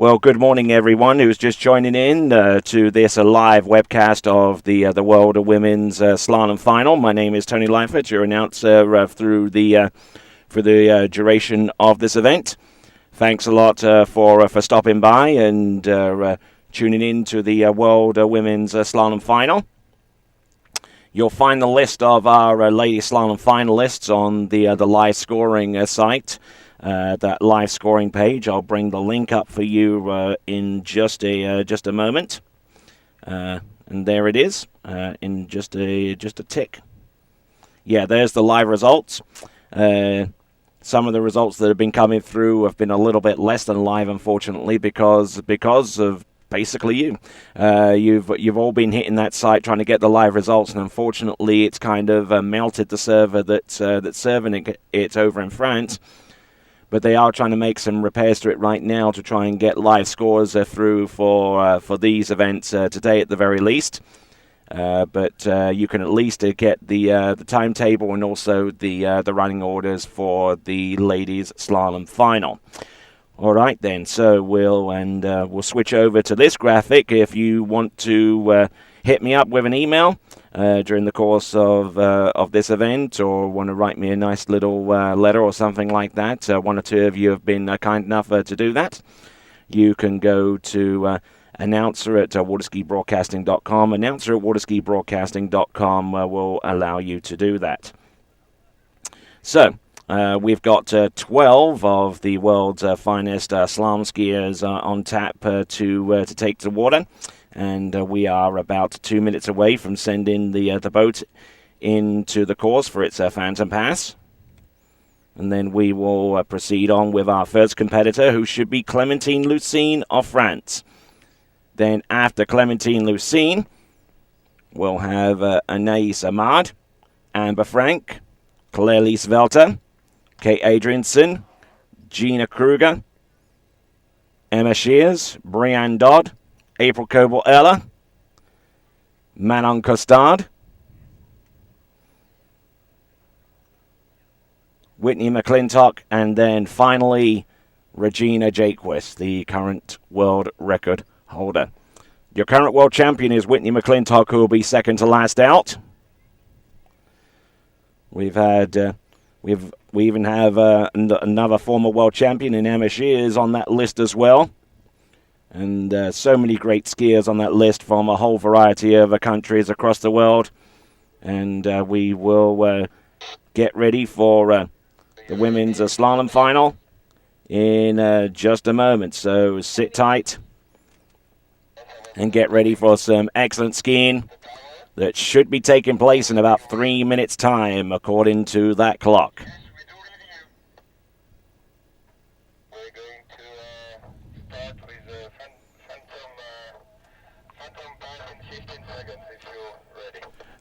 Well, good morning, everyone who's just joining in to this live webcast of the World Women's Slalom Final. My name is Tony Lyford, your announcer for the duration of this event. Thanks a lot for stopping by and tuning in to the World Women's Slalom Final. You'll find the list of our Lady Slalom finalists on the live scoring site. That live scoring page. I'll bring the link up for you in just a moment, and there it is in just a tick. Yeah, there's the live results. Some of the results that have been coming through have been a little bit less than live, unfortunately, because of basically you. You've all been hitting that site trying to get the live results, and unfortunately, it's kind of melted the server that's serving it over in France. But they are trying to make some repairs to it right now to try and get live scores through for these events today at the very least. But you can at least get the timetable and also the running orders for the ladies slalom final. All right then, so we'll switch over to this graphic. If you want to hit me up with an email during the course of this event, or want to write me a nice little letter or something like that, one or two of you have been kind enough to do that. You can go to announcer at waterskibroadcasting.com. Announcer at waterskibroadcasting.com will allow you to do that. So we've got 12 of the world's finest slalom skiers on tap to take to the water. And we are about 2 minutes away from sending the boat into the course for its Phantom Pass. And then we will proceed on with our first competitor, who should be Clementine Lucine of France. Then after Clementine Lucine, we'll have Anais Amade, Amber Frank, Claire-Lise Valter, Kate Adriaensen, Gina Krueger, Emma Shears, Brienne Dodd, April Coble-Eller, Manon Costard, Whitney McClintock, and then finally Regina Jaquess, the current world record holder. Your current world champion is Whitney McClintock, who will be second to last out. We even have another former world champion in Emma Shears on that list as well. And so many great skiers on that list from a whole variety of countries across the world. And we will get ready for the women's slalom final in just a moment. So sit tight and get ready for some excellent skiing that should be taking place in about 3 minutes' time, according to that clock.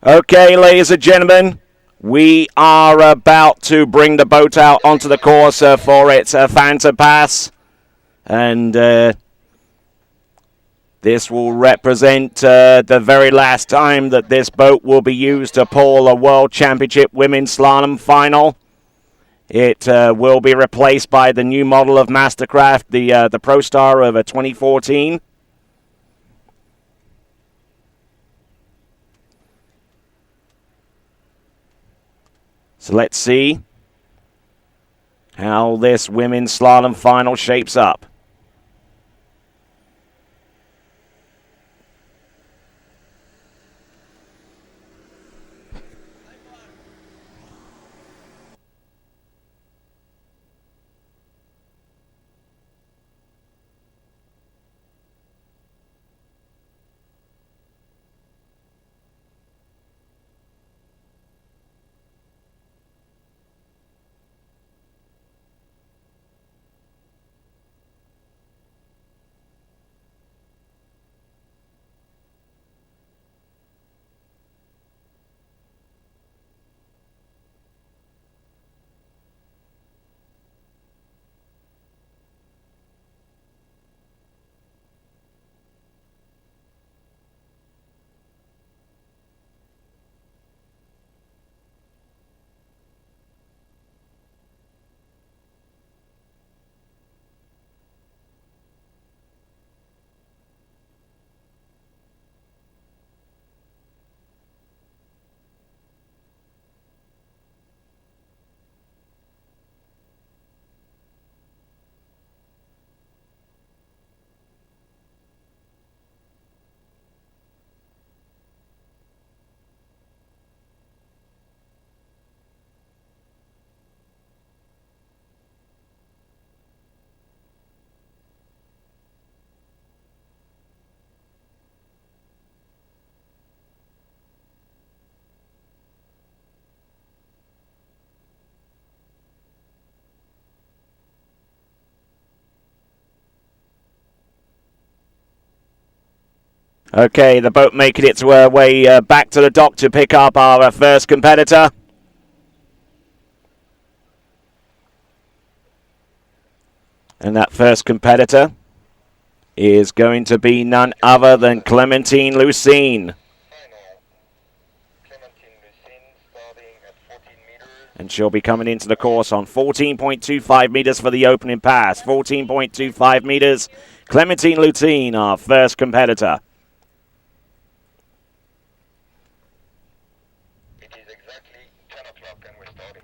Okay, ladies and gentlemen, we are about to bring the boat out onto the course for its Phantom Pass. And this will represent the very last time that this boat will be used to pull a World Championship Women's Slalom Final. It will be replaced by the new model of Mastercraft, the Pro Star of 2014. So let's see how this women's slalom final shapes up. Okay, the boat making its way back to the dock to pick up our first competitor. And that first competitor is going to be none other than Clementine Lucine. And she'll be coming into the course on 14.25 meters for the opening pass. 14.25 meters. Clementine Lucine, our first competitor. It is exactly 10 o'clock and we're starting.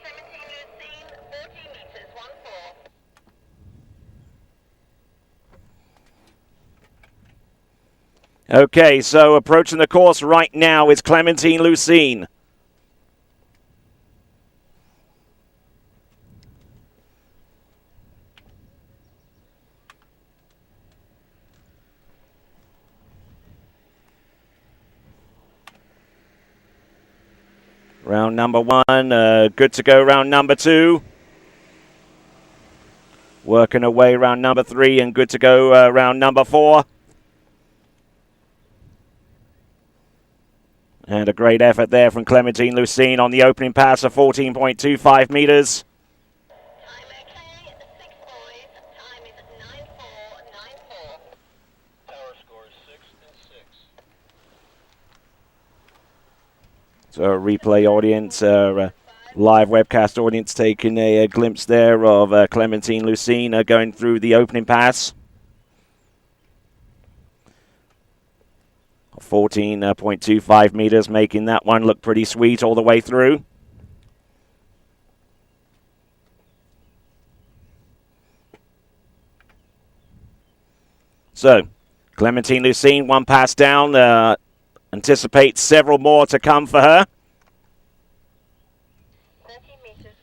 Clementine Lucine, 40 meters, 1-4. Okay, so approaching the course right now is Clementine Lucine. Round number 1, good to go round number 2. Working away round number 3 and good to go round number 4. And a great effort there from Clementine Lucine on the opening pass of 14.25 meters. Time okay, 6 boys. Time is 9-4-9-4. Tower score is 6 and 6. So a replay audience, live webcast audience taking a glimpse there of Clementine Lucine going through the opening pass. 14.25 meters, making that one look pretty sweet all the way through. So, Clementine Lucine, one pass down, anticipates several more to come for her. 30 meters,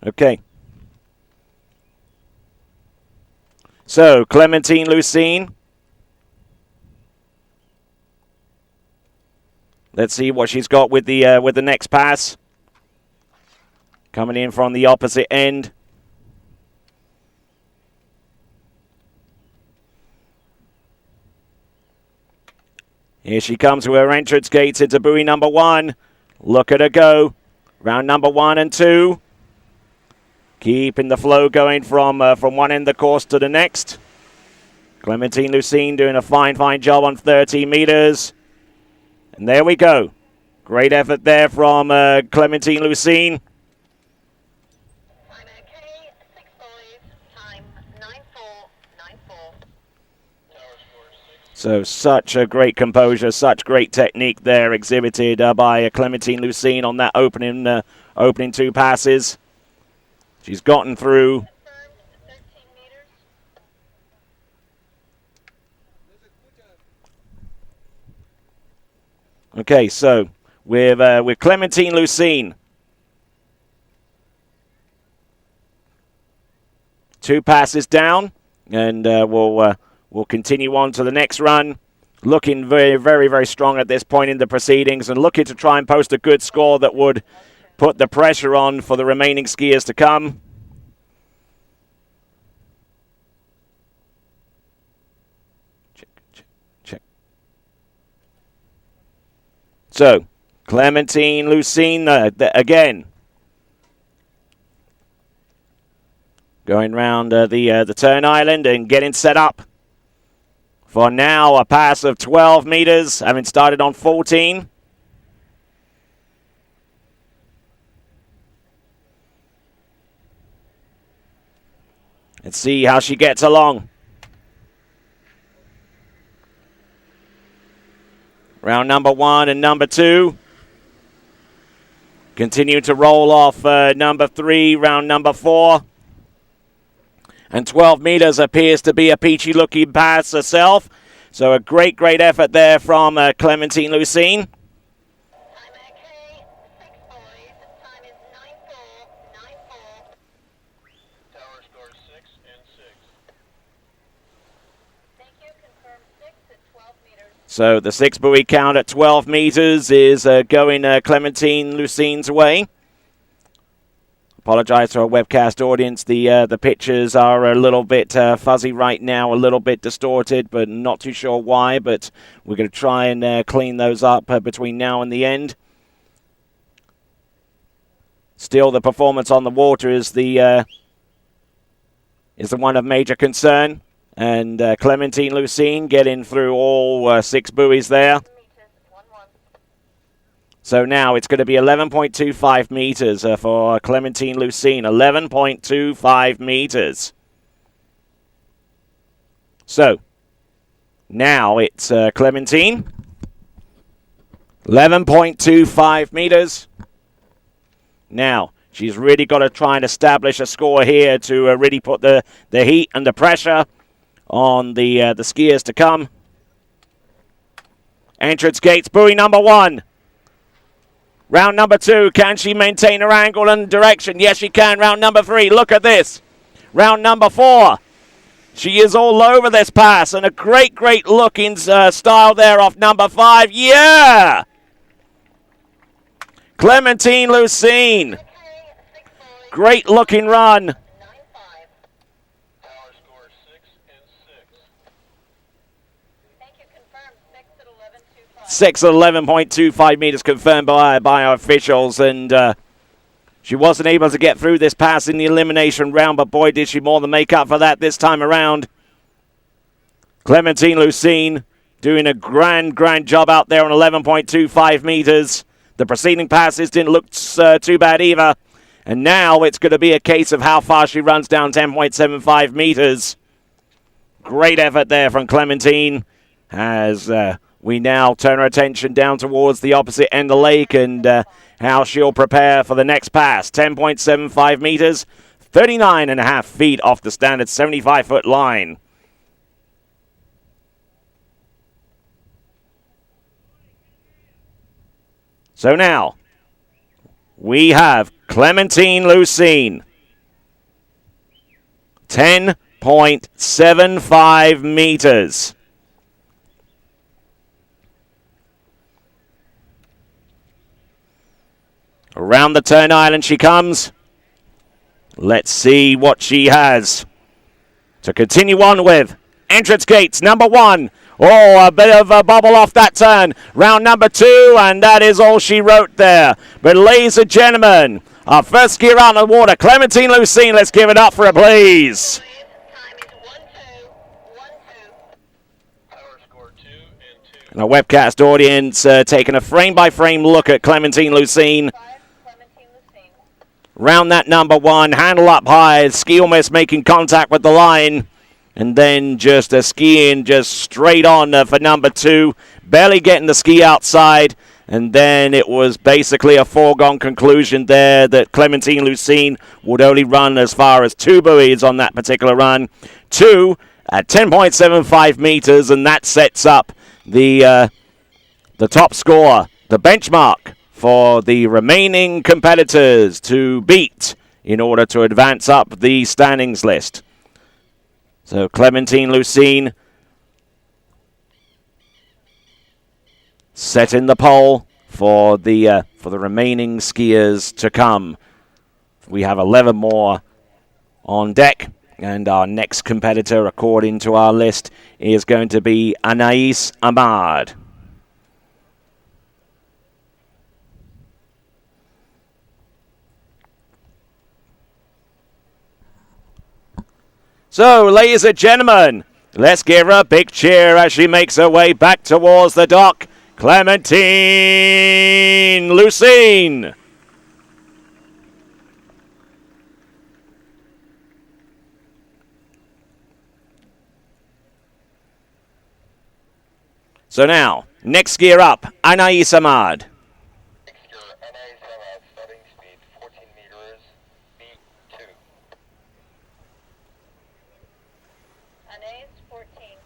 1-3. Okay. So, Clementine Lucine. Let's see what she's got with the next pass. Coming in from the opposite end. Here she comes with her entrance gates into buoy number 1. Look at her go. Round number 1 and 2. Keeping the flow going from one end of the course to the next. Clementine Lucine doing a fine job on 30 meters. And there we go. Great effort there from Clementine Lucine. Time okay, 6 boys. Time 9-4-9-4. So such a great composure, such great technique there exhibited by Clementine Lucine on that opening 2 passes. She's gotten through. 13 meters. Okay, so with Clementine Lucine, 2 passes down, and we'll continue on to the next run. Looking very strong at this point in the proceedings, and looking to try and post a good score that would put the pressure on for the remaining skiers to come. Check. So, Clementine Lucine again. Going round the turn island and getting set up for now a pass of 12 meters, having started on 14. Let's see how she gets along. Round number 1 and number 2. Continue to roll off number 3, round number 4. And 12 meters appears to be a peachy-looking pass herself. So a great effort there from Clementine Lucine. So the 6 buoy count at 12 meters is going Clementine Lucine's way. Apologize to our webcast audience. The pictures are a little bit fuzzy right now, a little bit distorted, but not too sure why. But we're going to try and clean those up between now and the end. Still, the performance on the water is the one of major concern. And Clementine Lucine getting through all 6 buoys there. So now it's going to be 11.25 meters for Clementine Lucine. 11.25 meters. So now it's Clementine. 11.25 meters. Now she's really got to try and establish a score here to really put the heat and the pressure on the skiers to come. Entrance gates, buoy number 1. Round number 2, can she maintain her angle and direction? Yes, she can. Round number 3, look at this. Round number 4, she is all over this pass, and a great looking style there off number 5. Yeah! Clementine Lucine. Great looking run. 6 at 11.25 meters confirmed by our officials, and she wasn't able to get through this pass in the elimination round, but boy, did she more than make up for that this time around. Clementine Lucine doing a grand job out there on 11.25 meters. The preceding passes didn't look too bad either, and now it's going to be a case of how far she runs down 10.75 meters. Great effort there from Clementine as we now turn our attention down towards the opposite end of the lake and how she'll prepare for the next pass. 10.75 meters, 39.5 feet off the standard 75-foot line. So now, we have Clementine Lucine. 10.75 meters. Around the turn island she comes. Let's see what she has to continue on with. Entrance gates, number 1. Oh, a bit of a bobble off that turn. Round number 2, and that is all she wrote there. But ladies and gentlemen, our first skier out on the water, Clementine Lucine. Let's give it up for her, please. And our webcast audience taking a frame-by-frame look at Clementine Lucine. Round that number 1, handle up high, ski almost making contact with the line. And then just skiing just straight on for number 2, barely getting the ski outside. And then it was basically a foregone conclusion there that Clementine Lucine would only run as far as 2 buoys on that particular run. 2 at 10.75 meters, and that sets up the top score, the benchmark for the remaining competitors to beat in order to advance up the standings list. So Clementine Lucine setting the pole for the remaining skiers to come. We have 11 more on deck, and our next competitor, according to our list, is going to be Anais Amade. So, ladies and gentlemen, let's give her a big cheer as she makes her way back towards the dock. Clementine Lucine. So now, next skier up, Anais Amade. Starting speed 14 meters, B2. Anais 14.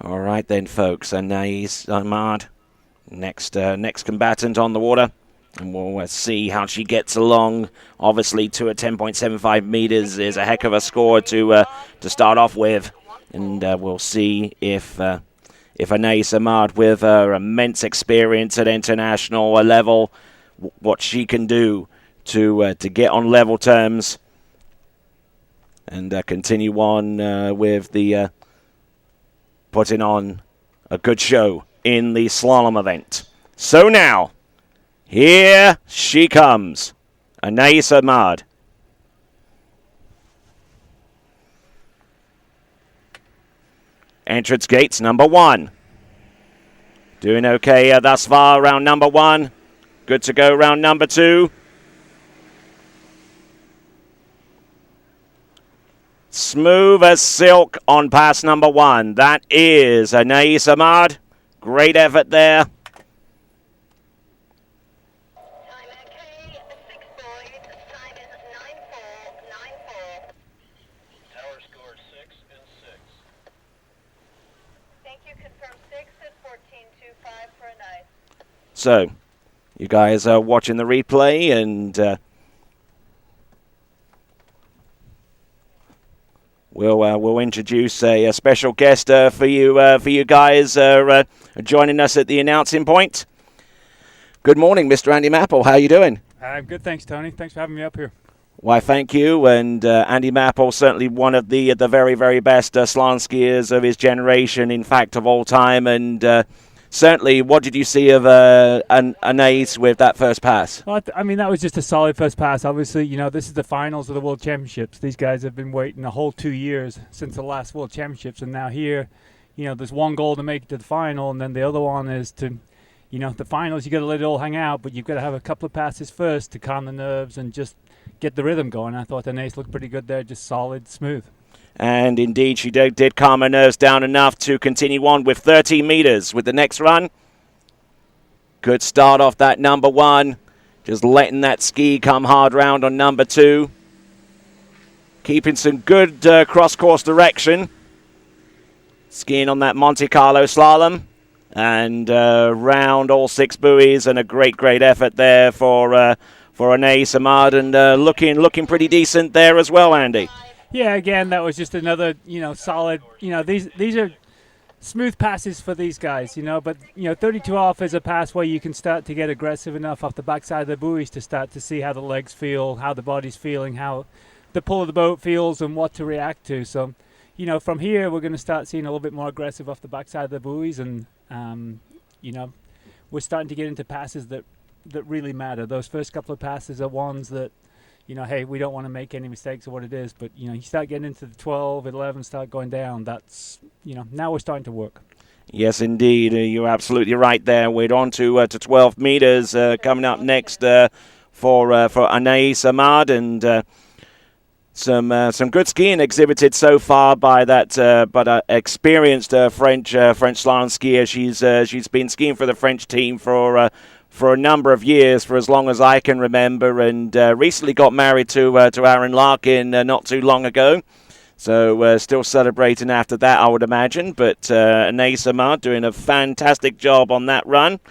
All right then, folks. Anais Amade, next combatant on the water. And we'll see how she gets along. Obviously, to a 10.75 meters is a heck of a score to start off with. And we'll see if Anais Amade, with her immense experience at international level, what she can do to get on level terms and continue on with the putting on a good show in the slalom event. So now, here she comes, Anais Amade. Entrance gates number 1. Doing okay thus far, round number 1. Good to go, round number 2. Smooth as silk on pass number 1. That is Anais Amade. Great effort there. Time okay, 6 boys. Time is 9.494. Tower score 6 and 6. Thank you. Confirm 6 at 14.25 for Anais. So, you guys are watching the replay, and we'll introduce a special guest for you guys joining us at the announcing point. Good morning, Mr. Andy Mapple. How are you doing? I'm good, thanks, Tony. Thanks for having me up here. Why, thank you. And Andy Mapple, certainly one of the very, very best slalom skiers of his generation, in fact, of all time. And certainly, what did you see of Anais with that first pass? Well, I mean, that was just a solid first pass. Obviously, this is the finals of the World Championships. These guys have been waiting a whole 2 years since the last World Championships. And now here, there's one goal to make it to the final. And then the other one is to, the finals, you got to let it all hang out. But you've got to have a couple of passes first to calm the nerves and just get the rhythm going. I thought Anais looked pretty good there, just solid, smooth. And indeed, she did calm her nerves down enough to continue on with 13 meters with the next run. Good start off that number 1. Just letting that ski come hard round on number 2. Keeping some good cross-course direction. Skiing on that Monte Carlo slalom. And round all 6 buoys, and a great effort there for Anais Amade, and looking pretty decent there as well, Andy. Yeah, again, that was just another, solid, these are smooth passes for these guys, but, 32 off is a pass where you can start to get aggressive enough off the backside of the buoys to start to see how the legs feel, how the body's feeling, how the pull of the boat feels, and what to react to. So, from here, we're going to start seeing a little bit more aggressive off the backside of the buoys, and, we're starting to get into passes that really matter. Those first couple of passes are ones that, hey, we don't want to make any mistakes of what it is. But, you start getting into the 12, 11, start going down. That's, now we're starting to work. Yes, indeed. You're absolutely right there. We're on to 12 meters coming up next for Anais Amade. And some good skiing exhibited so far by that experienced French slalom skier. She's been skiing for the French team for a number of years, for as long as I can remember, and recently got married to Aaron Larkin not too long ago. So still celebrating after that, I would imagine. But Anais Amade doing a fantastic job on that run,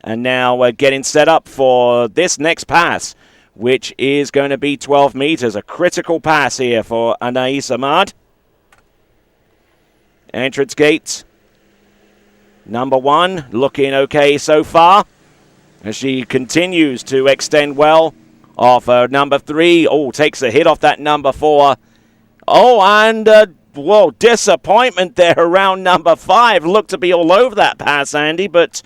and now getting set up for this next pass, which is going to be 12 meters. A critical pass here for Anais Amade. Entrance gate number 1, looking okay so far, as she continues to extend well off number 3. Oh, takes a hit off that number 4. Oh, and, disappointment there around number 5. Looked to be all over that pass, Andy, but...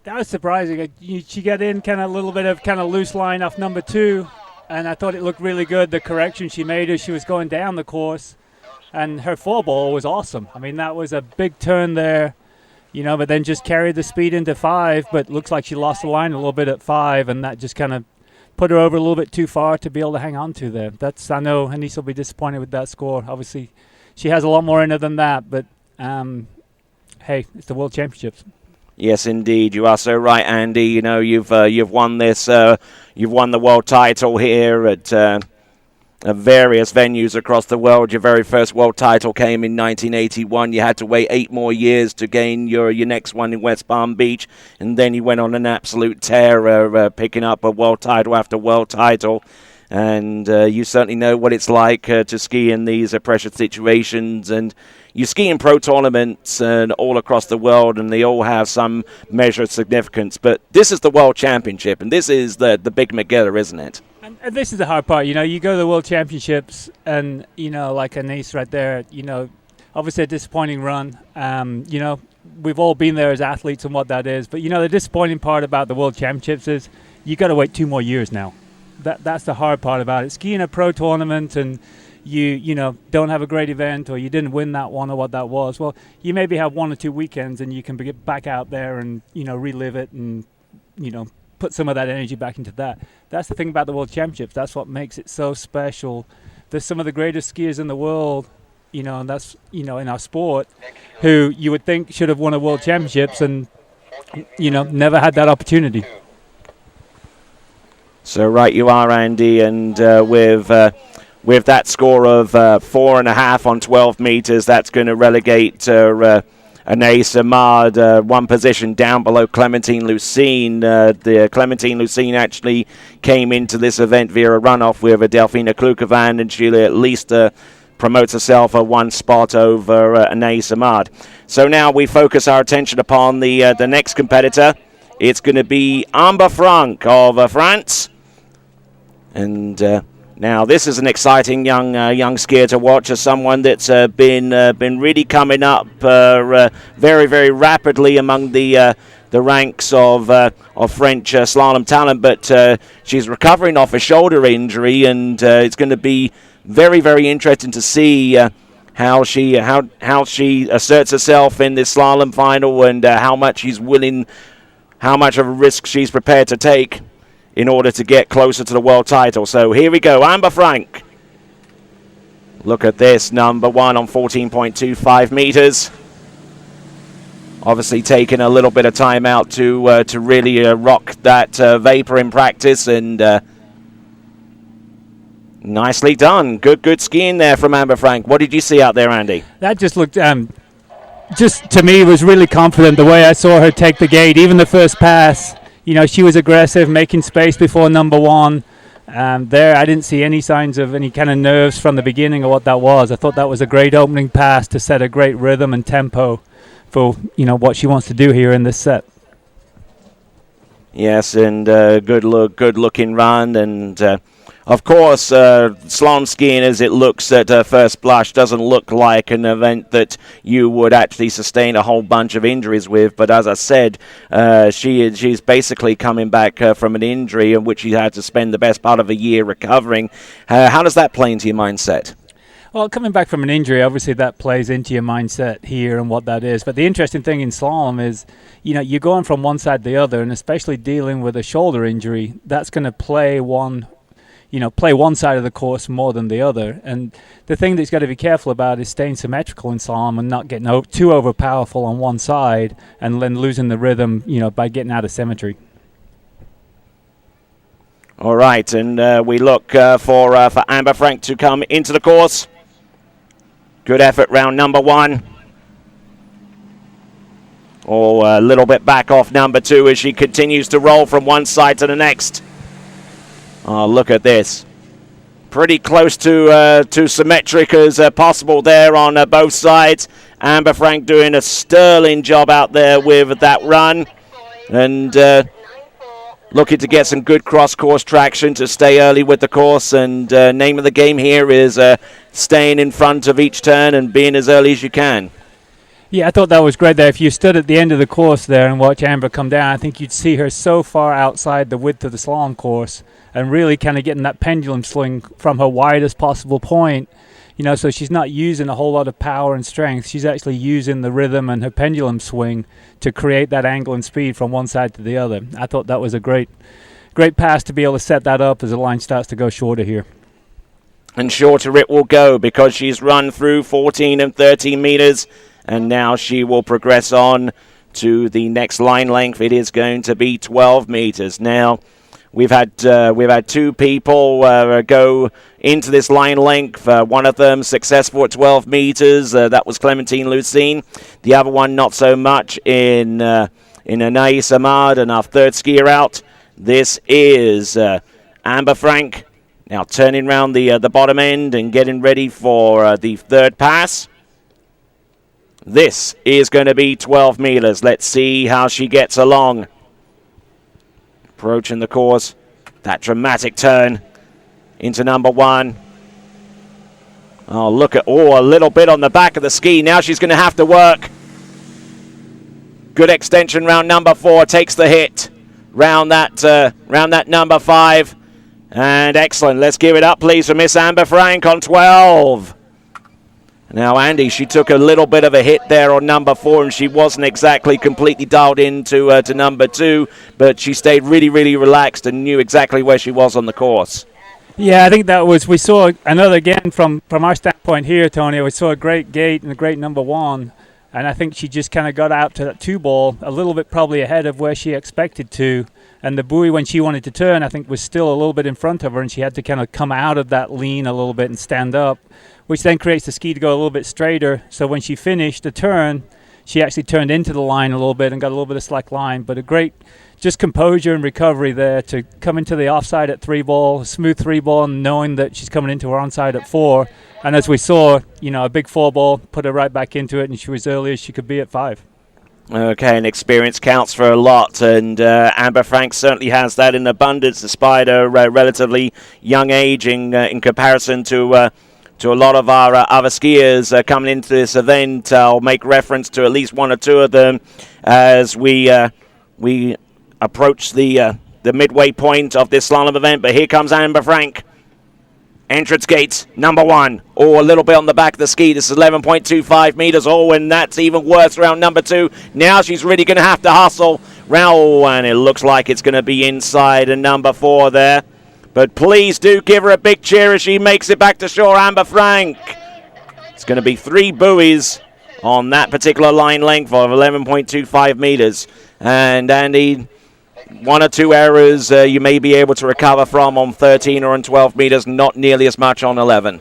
That was surprising. She got in kind of a little bit of kind of loose line off number 2, and I thought it looked really good, the correction she made as she was going down the course, and her 4-ball was awesome. I mean, that was a big turn there. But then just carried the speed into 5, but looks like she lost the line a little bit at 5, and that just kind of put her over a little bit too far to be able to hang on to there. I know Anais will be disappointed with that score. Obviously, she has a lot more in her than that, but hey, it's the World Championships. Yes, indeed. You are so right, Andy. You've won this. You've won the world title here at various venues across the world. Your very first world title came in 1981. You had to wait 8 more years to gain your next one in West Palm Beach, and then you went on an absolute tear, picking up a world title after world title. And you certainly know what it's like to ski in these pressure situations. And you ski in pro tournaments all across the world, and they all have some measure of significance. But this is the World Championship, and this is the big McGilla, isn't it? And this is the hard part. You go to the World Championships, and, like Anais right there, obviously a disappointing run. We've all been there as athletes and what that is. But, the disappointing part about the World Championships is you got to wait 2 more years now. That's the hard part about it. Skiing a pro tournament and you don't have a great event, or you didn't win that one, or what that was. Well, you maybe have 1 or 2 weekends and you can get back out there and, relive it and, put some of that energy back into that. That's the thing about the World Championships. That's what makes it so special. There's some of the greatest skiers in the world, and that's, in our sport, who you would think should have won a World Championships and, never had that opportunity. So right you are, Andy, and with that score of 4.5 on 12 meters, that's going to relegate Anais Amade 1 position down below Clementine Lucine. The Clementine Lucine actually came into this event via a runoff with Delphina Klukevan, and she at least promotes herself 1 spot over Anais Amade. So now we focus our attention upon the next competitor. It's going to be Amber Frank of France. And now this is an exciting young skier to watch, as someone that's been really coming up very, very rapidly among the ranks of French slalom talent. But she's recovering off a shoulder injury, and it's going to be very, very interesting to see how she asserts herself in this slalom final, and how much of a risk she's prepared to take in order to get closer to the world title. So here we go, Amber Frank. Look at this, number 1 on 14.25 meters. Obviously taking a little bit of time out to really rock that vapor in practice, and nicely done. Good skiing there from Amber Frank. What did you see out there, Andy? That just looked, just to me, was really confident the way I saw her take the gate. Even the first pass, she was aggressive, making space before number 1. There, I didn't see any signs of any kind of nerves from the beginning of what that was. I thought that was a great opening pass to set a great rhythm and tempo for, what she wants to do here in this set. Yes, and good looking run, and of course, slalom skiing, as it looks at first blush, doesn't look like an event that you would actually sustain a whole bunch of injuries with. But as I said, she's basically coming back from an injury in which she had to spend the best part of a year recovering. How does that play into your mindset? Well, coming back from an injury, obviously that plays into your mindset here and what that is. But the interesting thing in slalom is, you're going from one side to the other, and especially dealing with a shoulder injury, that's going to play one side of the course more than the other. And the thing that you've got to be careful about is staying symmetrical in slalom and not getting too overpowerful on one side and then losing the rhythm, by getting out of symmetry. All right, and we look for Amber Frank to come into the course. Good effort, round number 1. A little bit back off number 2 as she continues to roll from one side to the next. Oh, look at this. Pretty close to symmetric as possible there on both sides. Amber Frank doing a sterling job out there with that run. And looking to get some good cross-course traction to stay early with the course. And name of the game here is staying in front of each turn and being as early as you can. Yeah, I thought that was great there. If you stood at the end of the course there and watch Amber come down, I think you'd see her so far outside the width of the slalom course and really kind of getting that pendulum swing from her widest possible point. So she's not using a whole lot of power and strength. She's actually using the rhythm and her pendulum swing to create that angle and speed from one side to the other. I thought that was a great pass to be able to set that up as the line starts to go shorter here. And shorter it will go because she's run through 14 and 13 meters. And now she will progress on to the next line length. It is going to be 12 meters. Now, we've had 2 people go into this line length. One of them successful at 12 meters. That was Clementine Lucine. The other one not so much in Anais Amade, and our third skier out. This is Amber Frank. Now turning round the bottom end and getting ready for the third pass. This is going to be 12 meters. Let's see how she gets along. Approaching the course. That dramatic turn into number 1. Oh, look at, a little bit on the back of the ski. Now she's going to have to work. Good extension round number 4. Takes the hit. Round that number 5. And excellent. Let's give it up, please, for Miss Amber Frank on 12. Now, Andy, she took a little bit of a hit there on number 4, and she wasn't exactly completely dialed into to number 2, but she stayed really, really relaxed and knew exactly where she was on the course. Yeah, I think we saw another, again, from our standpoint here, Tony, we saw a great gate and a great number 1, and I think she just kind of got out to that 2 ball a little bit probably ahead of where she expected to, and the buoy, when she wanted to turn, I think was still a little bit in front of her, and she had to kind of come out of that lean a little bit and stand up, which then creates the ski to go a little bit straighter. So when she finished the turn, she actually turned into the line a little bit and got a little bit of slack line. But a great just composure and recovery there to come into the offside at 3 ball, smooth 3 ball, and knowing that she's coming into her onside at 4. And as we saw, a big 4 ball, put her right back into it, and she was early as she could be at 5. Okay, and experience counts for a lot, and Amber Frank certainly has that in abundance despite her relatively young age in comparison to a lot of our other skiers coming into this event. I'll make reference to at least 1 or 2 of them as we approach the midway point of this slalom event. But here comes Amber Frank. Entrance gates, number 1. A little bit on the back of the ski. This is 11.25 meters. And that's even worse around number 2. Now she's really going to have to hustle. And it looks like it's going to be inside a number 4 there. But please do give her a big cheer as she makes it back to shore, Amber Frank. It's going to be 3 buoys on that particular line length of 11.25 meters. And Andy, 1 or 2 errors you may be able to recover from on 13 or on 12 meters, not nearly as much on 11.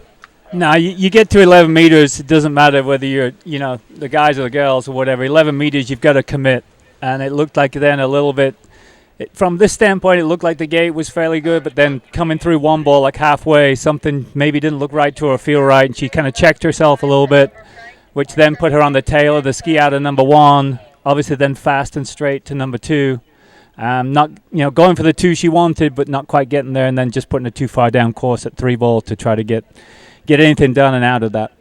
No, you get to 11 meters, it doesn't matter whether you're, the guys or the girls or whatever. 11 meters, you've got to commit. And it looked like then a little bit, from this standpoint, it looked like the gate was fairly good, but then coming through 1 ball, like halfway, something maybe didn't look right to her or feel right, and she kind of checked herself a little bit, which then put her on the tail of the ski out of number 1, obviously then fast and straight to number 2. Not, going for the 2 she wanted, but not quite getting there, and then just putting it too far down course at 3 ball to try to get anything done and out of that.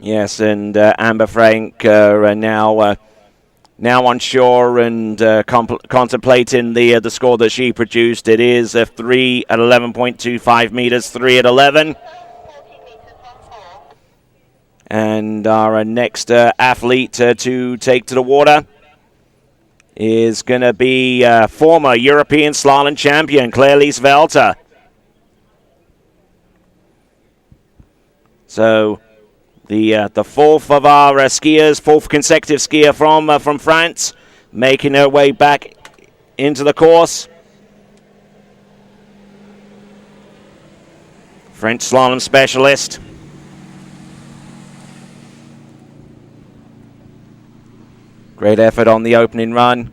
Yes, and Amber Frank now on shore and contemplating the score that she produced. It is a 3 at 11.25 meters, 3 at 11. And our next athlete to take to the water is going to be former European slalom champion Claire-Lise Valter. So the fourth of our skiers, 4th consecutive skier from France, making her way back into the course. French slalom specialist. Great effort on the opening run.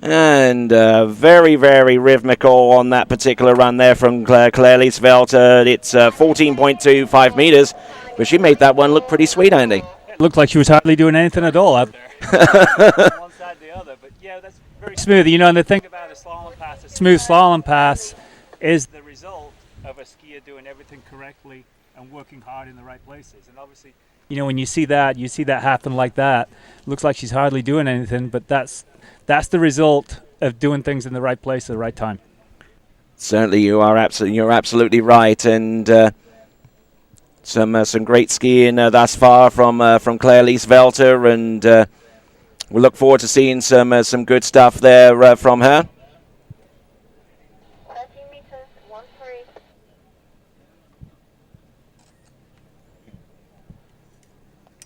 And very, very rhythmical on that particular run there from Claire-Lise Valter. It's 14.25 meters, but she made that one look pretty sweet, Andy. It looked like she was hardly doing anything at all out there. One side the other, but yeah, that's very smooth. And the thing about a slalom pass, a smooth slalom pass, is the result of a skier doing everything correctly and working hard in the right places. And obviously, when you see that happen like that, looks like she's hardly doing anything, but that's the result of doing things in the right place at the right time. Certainly, you're absolutely right, and some great skiing thus far from Claire-Lise Valter, and we look forward to seeing some good stuff there from her. 13 meters, 1-3.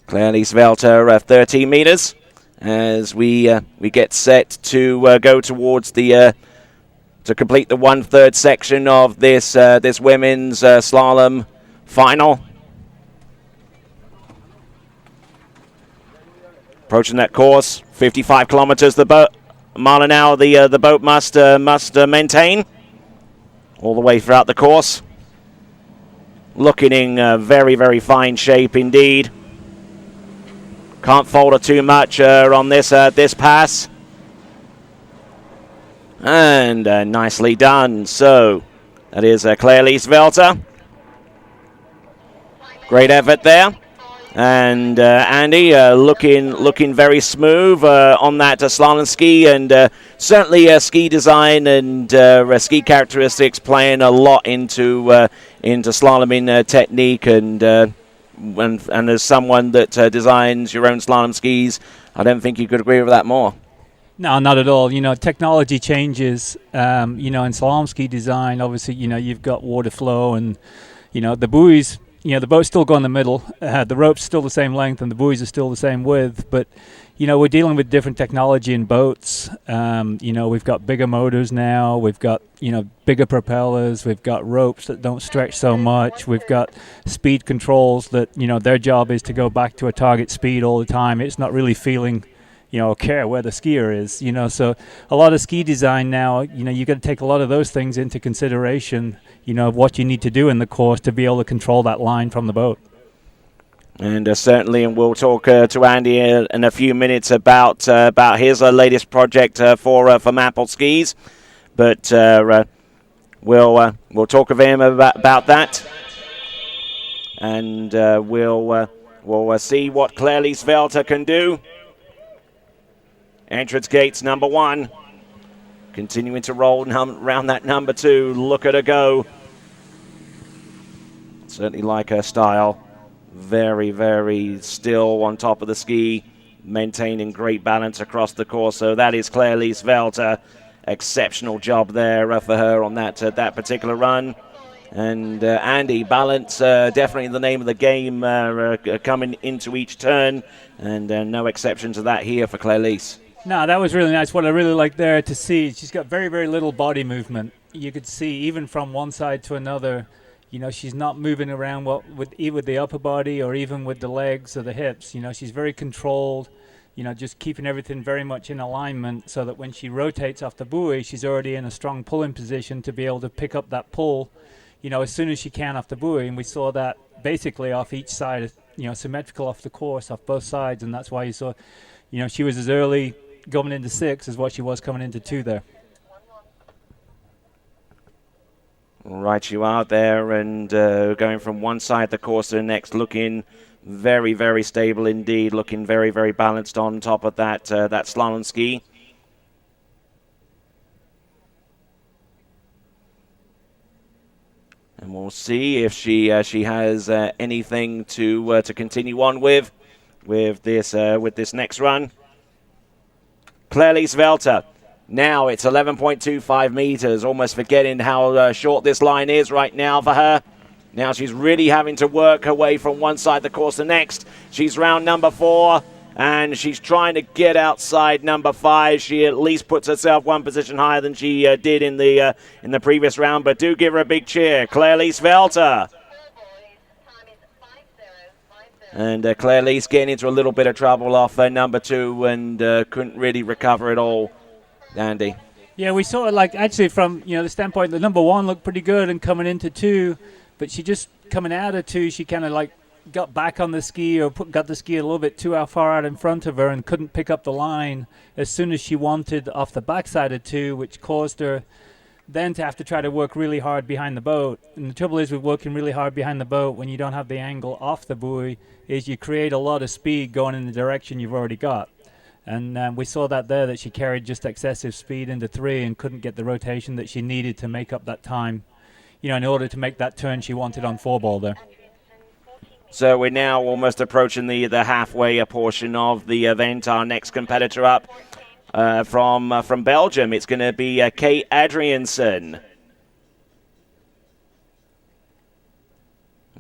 Claire-Lise Valter, 13 meters, as we get set to go towards the to complete the 1/3 section of this this women's slalom final. Approaching that course, 55 kilometers mile an hour. The boat must maintain all the way throughout the course. Looking in very, very fine shape indeed. Can't fault her too much on this pass. And nicely done. So that is Claire-Lise Valter. Great effort there. And Andy looking very smooth on that slalom ski, and certainly ski design and ski characteristics playing a lot into slaloming technique, and as someone that designs your own slalom skis, I don't think you could agree with that more. No, not at all. Technology changes. In slalom ski design, obviously, you've got water flow, and the buoys. The boats still go in the middle. The rope's still the same length, and the buoys are still the same width. But, we're dealing with different technology in boats. We've got bigger motors now. We've got, bigger propellers. We've got ropes that don't stretch so much. We've got speed controls that, their job is to go back to a target speed all the time. It's not really feeling, care where the skier is. So a lot of ski design now, you've got to take a lot of those things into consideration, of what you need to do in the course to be able to control that line from the boat. And certainly, and we'll talk to Andy in a few minutes about his latest project for Maple Skis. But we'll talk with him about that, and we'll see what Claire-Lise Valter can do. Entrance gates number 1. Continuing to roll around that number 2. Look at her go. Certainly like her style. Very, very still on top of the ski. Maintaining great balance across the course. So that is Claire-Lise Valter. Exceptional job there for her on that particular run. And Andy, balance definitely the name of the game coming into each turn. And no exception to that here for Claire-Lise. No, that was really nice. What I really like there to see, she's got very, very little body movement. You could see even from one side to another, she's not moving around with the upper body or even with the legs or the hips. She's very controlled, just keeping everything very much in alignment so that when she rotates off the buoy, she's already in a strong pulling position to be able to pick up that pull, as soon as she can off the buoy. And we saw that basically off each side, symmetrical off the course, off both sides. And that's why you saw, she was as early going into 6 as what she was coming into 2 there. Right, you are there, and going from one side of the course to the next, looking very, very stable indeed, looking very, very balanced on top of that slalom ski. And we'll see if she has anything to continue on with this next run. Claire-Lise Valter. Now it's 11.25 meters, almost forgetting how short this line is right now for her. Now she's really having to work her way from one side of the course to the next. She's round number 4, and she's trying to get outside number 5. She at least puts herself one position higher than she did in the previous round, but do give her a big cheer. Claire-Lise Valter. And Claire-Lise getting into a little bit of trouble off number 2 and couldn't really recover at all, Andy. Yeah, we saw it actually from the standpoint the number 1 looked pretty good and coming into 2, but she just coming out of 2, she kind of got back on the ski or got the ski a little bit too far out in front of her and couldn't pick up the line as soon as she wanted off the backside of 2, which caused her then to have to try to work really hard behind the boat. And the trouble is with working really hard behind the boat when you don't have the angle off the buoy is you create a lot of speed going in the direction you've already got. And we saw that there, that she carried just excessive speed into 3 and couldn't get the rotation that she needed to make up that time, in order to make that turn she wanted on 4-ball there. So we're now almost approaching the halfway portion of the event. Our next competitor up from Belgium, it's going to be Kate Adriaensen.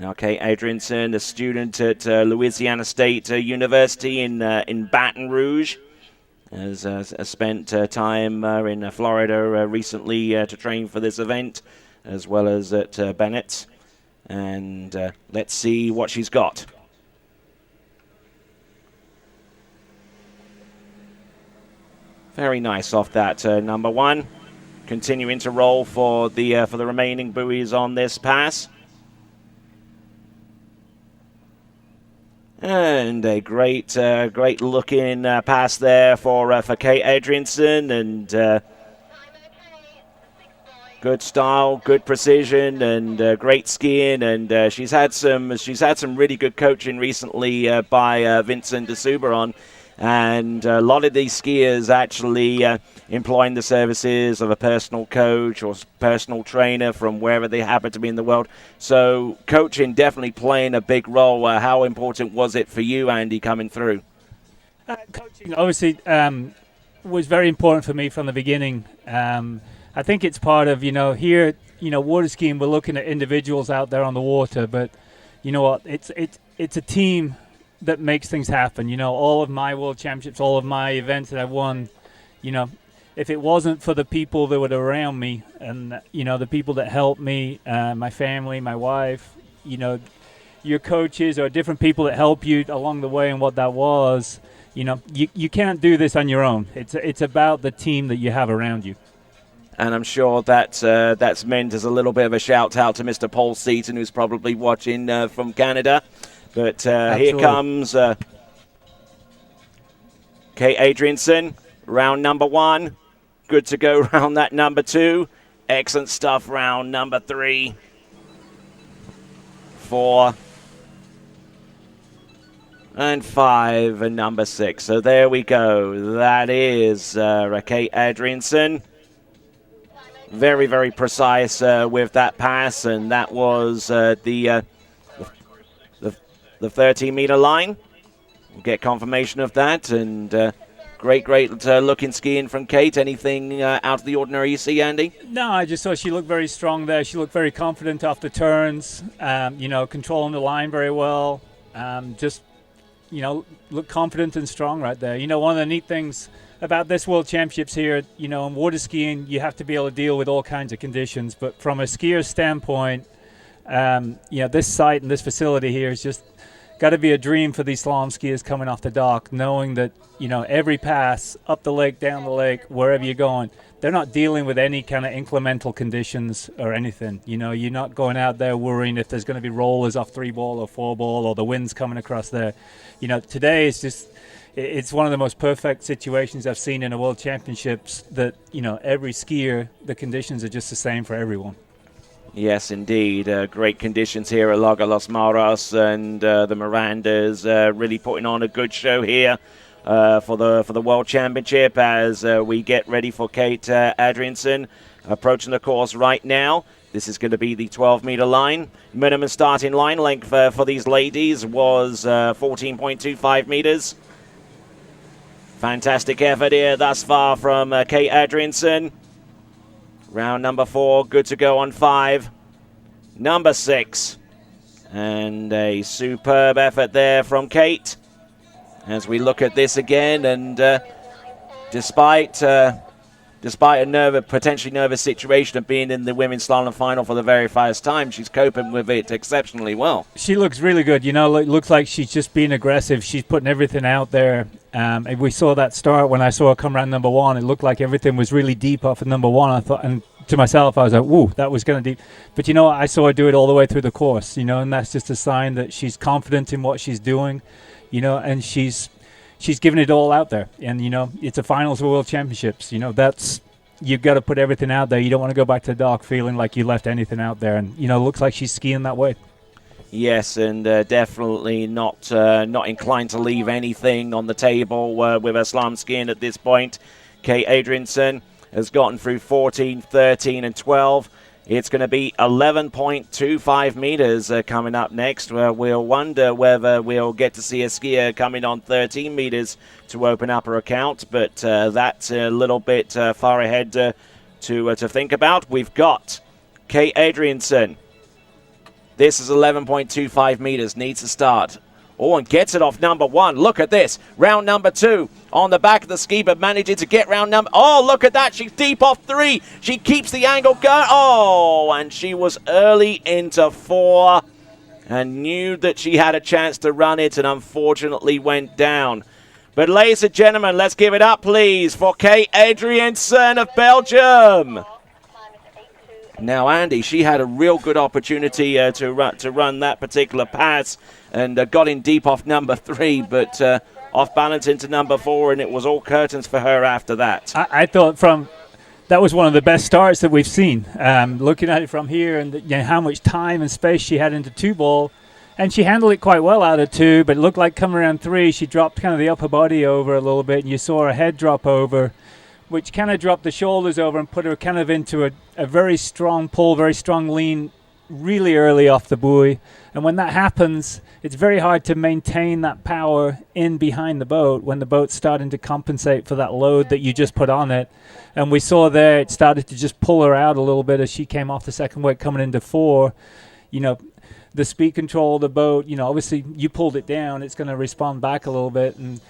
Now, Kate Adriaensen, a student at Louisiana State University in Baton Rouge. has spent time in Florida recently to train for this event, as well as at Bennett. And let's see what she's got. Very nice off that number one. Continuing to roll for the remaining buoys on this pass. And a great looking pass there for Kate Adriaensen, and good style, good precision, and great skiing. And she's had some really good coaching recently by Vincent de Souberon. And a lot of these skiers actually employing the services of a personal coach or personal trainer from wherever they happen to be in the world. So coaching definitely playing a big role. How important was it for you, Andy, coming through? Coaching obviously was very important for me from the beginning. I think it's part of, here, water skiing, we're looking at individuals out there on the water, but you know what, it's a team that makes things happen. All of my world championships, all of my events that I've won, if it wasn't for the people that were around me and, the people that helped me, my family, my wife, your coaches or different people that help you along the way and what that was, you can't do this on your own. It's about the team that you have around you. And I'm sure that's meant as a little bit of a shout out to Mr. Paul Seaton, who's probably watching from Canada. But here comes Kate Adriaensen, round number one. Good to go round that number two. Excellent stuff round number 3, 4, and 5, and number 6. So there we go. That is Kate Adriaensen. Very, very precise with that pass, and that was the 13-meter line. We'll get confirmation of that, and great looking skiing from Kate. Anything out of the ordinary you see, Andy? No, I just thought she looked very strong there. She looked very confident off the turns, controlling the line very well. Looked confident and strong right there. One of the neat things about this World Championships here, in water skiing, you have to be able to deal with all kinds of conditions. But from a skier's standpoint, this site and this facility here is just got to be a dream for these slalom skiers coming off the dock, knowing that, every pass, up the lake, down the lake, wherever you're going, they're not dealing with any kind of incremental conditions or anything. You're not going out there worrying if there's going to be rollers off 3-ball or 4-ball or the wind's coming across there. Today it's one of the most perfect situations I've seen in a World Championships that, every skier, the conditions are just the same for everyone. Yes, indeed. Great conditions here at Lago Los Moros, and the Mirandas really putting on a good show here for the World Championship as we get ready for Kate Adriaensen approaching the course right now. This is going to be the 12-meter line. Minimum starting line length for these ladies was 14.25 meters. Fantastic effort here thus far from Kate Adriaensen. Round number 4, good to go on 5. Number 6. And a superb effort there from Kate. As we look at this again, and despite a potentially nervous situation of being in the women's slalom final for the very first time, she's coping with it exceptionally well. She looks really good. It looks like she's just being aggressive. She's putting everything out there. And we saw that start when I saw her come around number 1. It looked like everything was really deep off of number 1. I thought, and to myself, I was like, "Whoa, that was going to deep." But I saw her do it all the way through the course. And that's just a sign that she's confident in what she's doing. And she's giving it all out there. And it's a finals of World Championships. That's, you've got to put everything out there. You don't want to go back to the dock feeling like you left anything out there. And it looks like she's skiing that way. Yes, and definitely not inclined to leave anything on the table with her slalom skiing at this point. Kate Adriaensen has gotten through 14, 13, and 12. It's going to be 11.25 meters coming up next. We'll wonder whether we'll get to see a skier coming on 13 meters to open up her account, but that's a little bit far ahead to think about. We've got Kate Adriaensen. This is 11.25 meters, needs to start Oh, and gets it off number 1. Look at this. Round number 2 on the back of the ski, but manages to get round number... Oh, look at that. She's deep off 3. She keeps the angle going. Oh, and she was early into 4 and knew that she had a chance to run it and unfortunately went down. But ladies and gentlemen, let's give it up, please, for Kate Adriaensen of Belgium. Now, Andy, she had a real good opportunity to run that particular pass and got in deep off number 3, but off balance into number 4, and it was all curtains for her after that. I thought that was one of the best starts that we've seen. Looking at it from here and how much time and space she had into 2 ball, and she handled it quite well out of 2, but it looked like coming around 3, she dropped kind of the upper body over a little bit, and you saw her head drop over, which kind of dropped the shoulders over and put her kind of into a very strong pull, very strong lean, really early off the buoy. And when that happens, it's very hard to maintain that power in behind the boat when the boat's starting to compensate for that load that you just put on it. And we saw there it started to just pull her out a little bit as she came off the second wake coming into 4. The speed control of the boat, obviously you pulled it down, it's going to respond back a little bit. And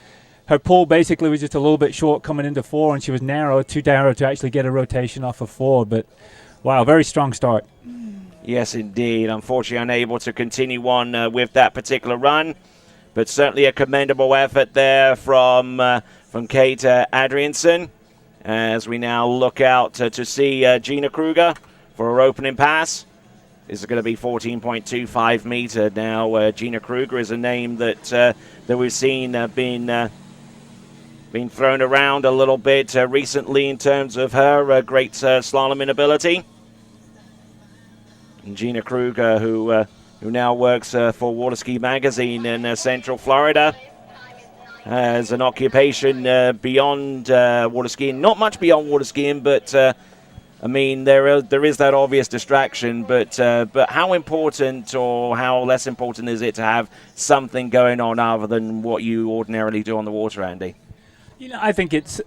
her pull basically was just a little bit short coming into 4, and she was too narrow to actually get a rotation off of 4. But, wow, very strong start. Yes, indeed. Unfortunately, unable to continue on with that particular run. But certainly a commendable effort there from Kate Adriaensen. As we now look out to see Gina Krueger for her opening pass. This is going to be 14.25 meter. Now, Gina Krueger is a name that we've seen been thrown around a little bit recently in terms of her great slaloming ability. And Gina Krueger, who now works for Water Ski Magazine in Central Florida, has an occupation beyond water skiing. Not much beyond water skiing, but there is that obvious distraction. But how important or how less important is it to have something going on other than what you ordinarily do on the water, Andy? I think it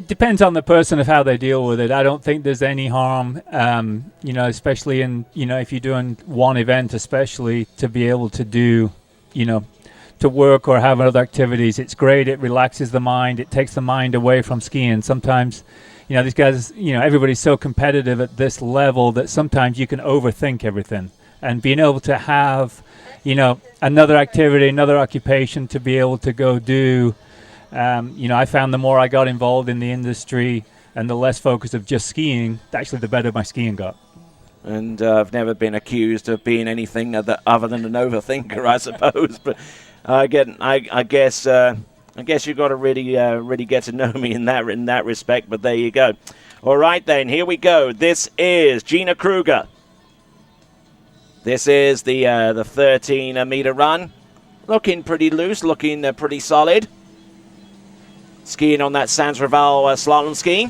depends on the person of how they deal with it. I don't think there's any harm, especially in, if you're doing one event, especially to be able to do, to work or have other activities. It's great. It relaxes the mind. It takes the mind away from skiing. Sometimes, these guys, everybody's so competitive at this level that sometimes you can overthink everything. And being able to have, another activity, another occupation to be able to go do. I found the more I got involved in the industry and the less focus of just skiing, actually the better my skiing got. And I've never been accused of being anything other than an overthinker, I suppose. But I guess you've got to really get to know me in that respect. But there you go. All right, then, here we go. This is Gina Krueger. This is the 13-meter run. Looking pretty loose, looking pretty solid. Skiing on that Sans Rival slalom ski.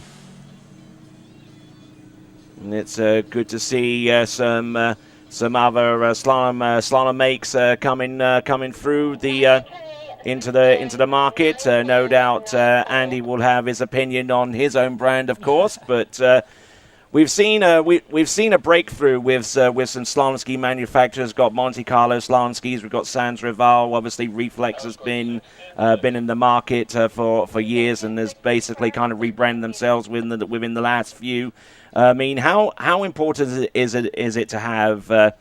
And it's good to see some other slalom makes coming through into the market. No doubt Andy will have his opinion on his own brand, of course, but we've seen a breakthrough with some slalom ski manufacturers. Got Monte Carlo slalom skis. We've got Sans Rival. Obviously, Reflex has been in the market for years and has basically kind of rebranded themselves within the last few. How important is it to have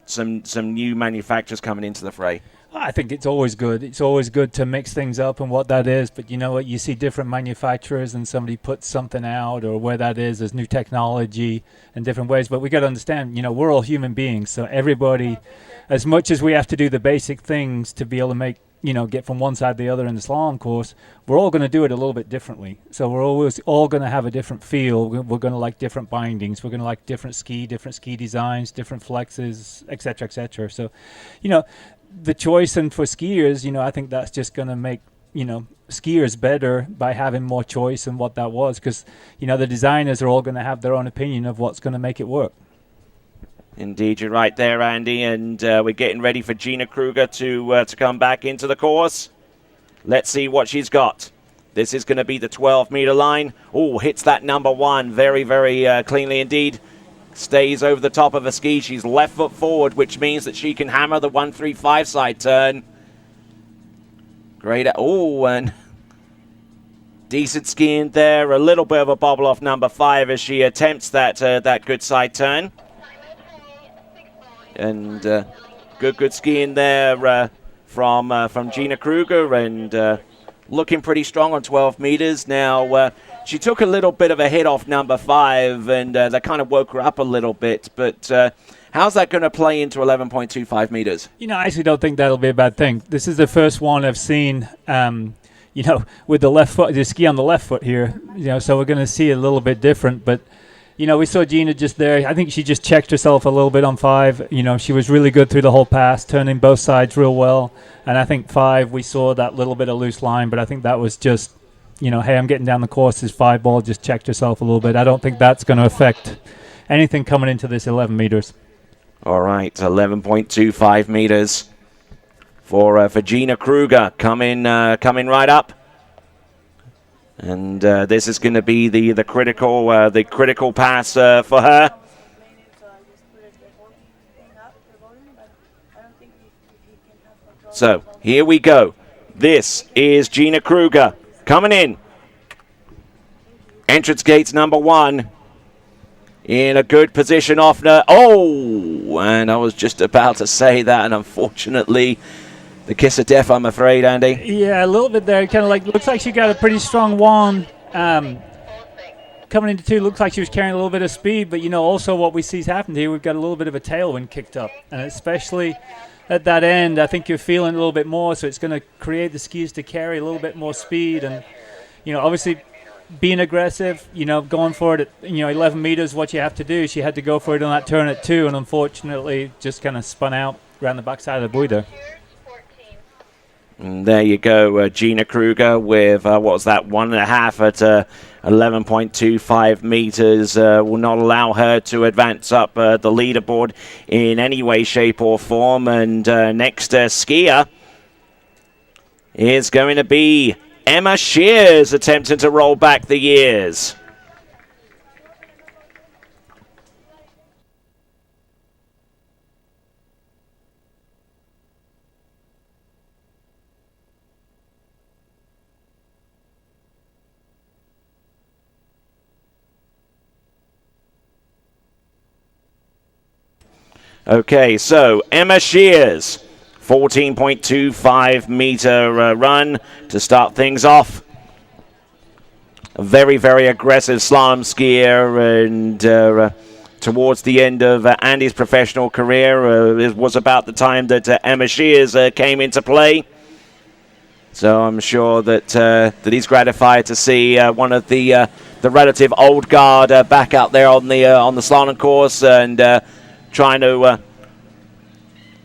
some new manufacturers coming into the fray? I think it's always good. It's always good to mix things up and what that is. But you know what? You see different manufacturers and somebody puts something out or where that is, there's new technology in different ways. But we got to understand, we're all human beings. So everybody, as much as we have to do the basic things to be able to make, get from one side to the other in the slalom course, we're all going to do it a little bit differently. So we're always all going to have a different feel. We're going to like different bindings. We're going to like different ski designs, different flexes, et cetera, et cetera. So, the choice and for skiers, I think that's just going to make, skiers better by having more choice in what that was. Because, the designers are all going to have their own opinion of what's going to make it work. Indeed, you're right there, Andy. And we're getting ready for Gina Krueger to come back into the course. Let's see what she's got. This is going to be the 12-meter line. Oh, hits that number 1 very, very cleanly indeed. stays over the top of her ski. She's left foot forward, which means that she can hammer the 1-3-5 side turn. Great. Oh, and decent skiing there. A little bit of a bobble off number 5 as she attempts that good side turn. And good skiing there from Gina Krueger, and looking pretty strong on 12 meters. Now, she took a little bit of a hit off number 5, and that kind of woke her up a little bit. But how's that going to play into 11.25 meters? You know, I actually don't think that'll be a bad thing. This is the first one I've seen, with the left foot, the ski on the left foot here. So we're going to see a little bit different. But, we saw Gina just there. I think she just checked herself a little bit on 5. She was really good through the whole pass, turning both sides real well. And I think 5, we saw that little bit of loose line, but I think that was just, hey, I'm getting down the course. This 5 ball just checked herself a little bit. I don't think that's going to affect anything coming into this 11 meters. All right, 11.25 meters for Gina Krueger coming right up. And this is going to be the critical pass for her. So here we go. This is Gina Krueger coming in. Entrance gates number 1. In a good position off the... Oh! And I was just about to say that, and unfortunately, the kiss of death, I'm afraid, Andy. Yeah, a little bit there. Kind of looks like she got a pretty strong one. Coming into 2, looks like she was carrying a little bit of speed, but, also what we see's happened here, we've got a little bit of a tailwind kicked up. And especially at that end, I think you're feeling a little bit more, so it's going to create the skis to carry a little bit more speed. And, obviously being aggressive, going for it at, 11 meters, what you have to do. She had to go for it on that turn at 2, and unfortunately just kind of spun out around the backside of the buoy there. And there you go, Gina Krueger with, 1.5 at 11.25 meters. Will not allow her to advance up the leaderboard in any way, shape, or form. And next skier is going to be Emma Shears, attempting to roll back the years. Okay, so Emma Shears, 14.25 meter run to start things off. A very, very aggressive slalom skier, and towards the end of Andy's professional career, it was about the time that Emma Shears came into play. So I'm sure that he's gratified to see one of the relative old guard back out there on the slalom course, and trying to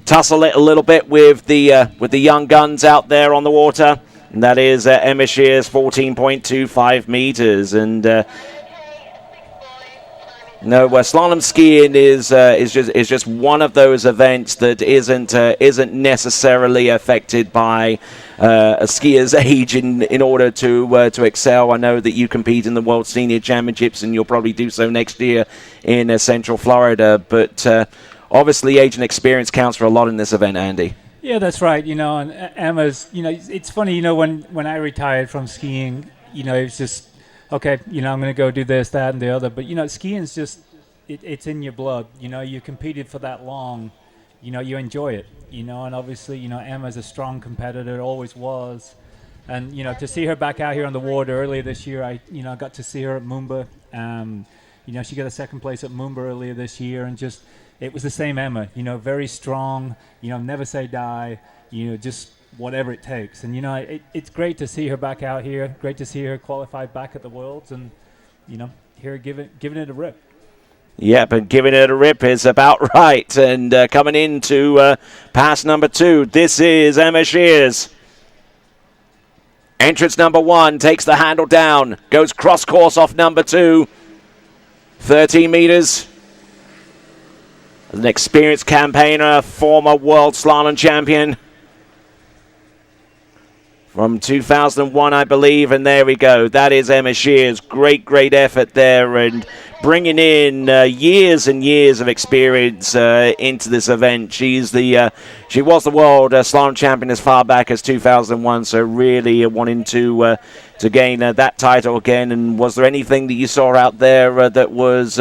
tussle it a little bit with the young guns out there on the water. And that is Emma Shears, 14.25 meters. And slalom skiing is just one of those events that isn't necessarily affected by a skier's age in order to excel. I know that you compete in the World Senior Championships, and you'll probably do so next year in Central Florida. But obviously, age and experience counts for a lot in this event, Andy. Yeah, that's right. And Emma's, it's funny, when I retired from skiing, it was just, okay, I'm going to go do this, that, and the other. But, skiing's just, it's in your blood. You competed for that long, you enjoy it, and obviously, Emma's a strong competitor, always was. And, to see her back out here on the water earlier this year, I got to see her at Moomba. She got a second place at Moomba earlier this year, and just, it was the same Emma, very strong, never say die, just whatever it takes. And, it's great to see her back out here, great to see her qualified back at the Worlds, and, here giving it a rip. Yep, and giving it a rip is about right. And coming into pass number 2, this is Emma Shears. Entrance number 1 takes the handle down, goes cross course off number 2, 13 meters. An experienced campaigner, former world slalom champion. from 2001, I believe, and there we go. That is Emma Shears. Great effort there, and bringing in years and years of experience into this event. She was the world slalom champion as far back as 2001, so really wanting to gain that title again. And was there anything that you saw out there that was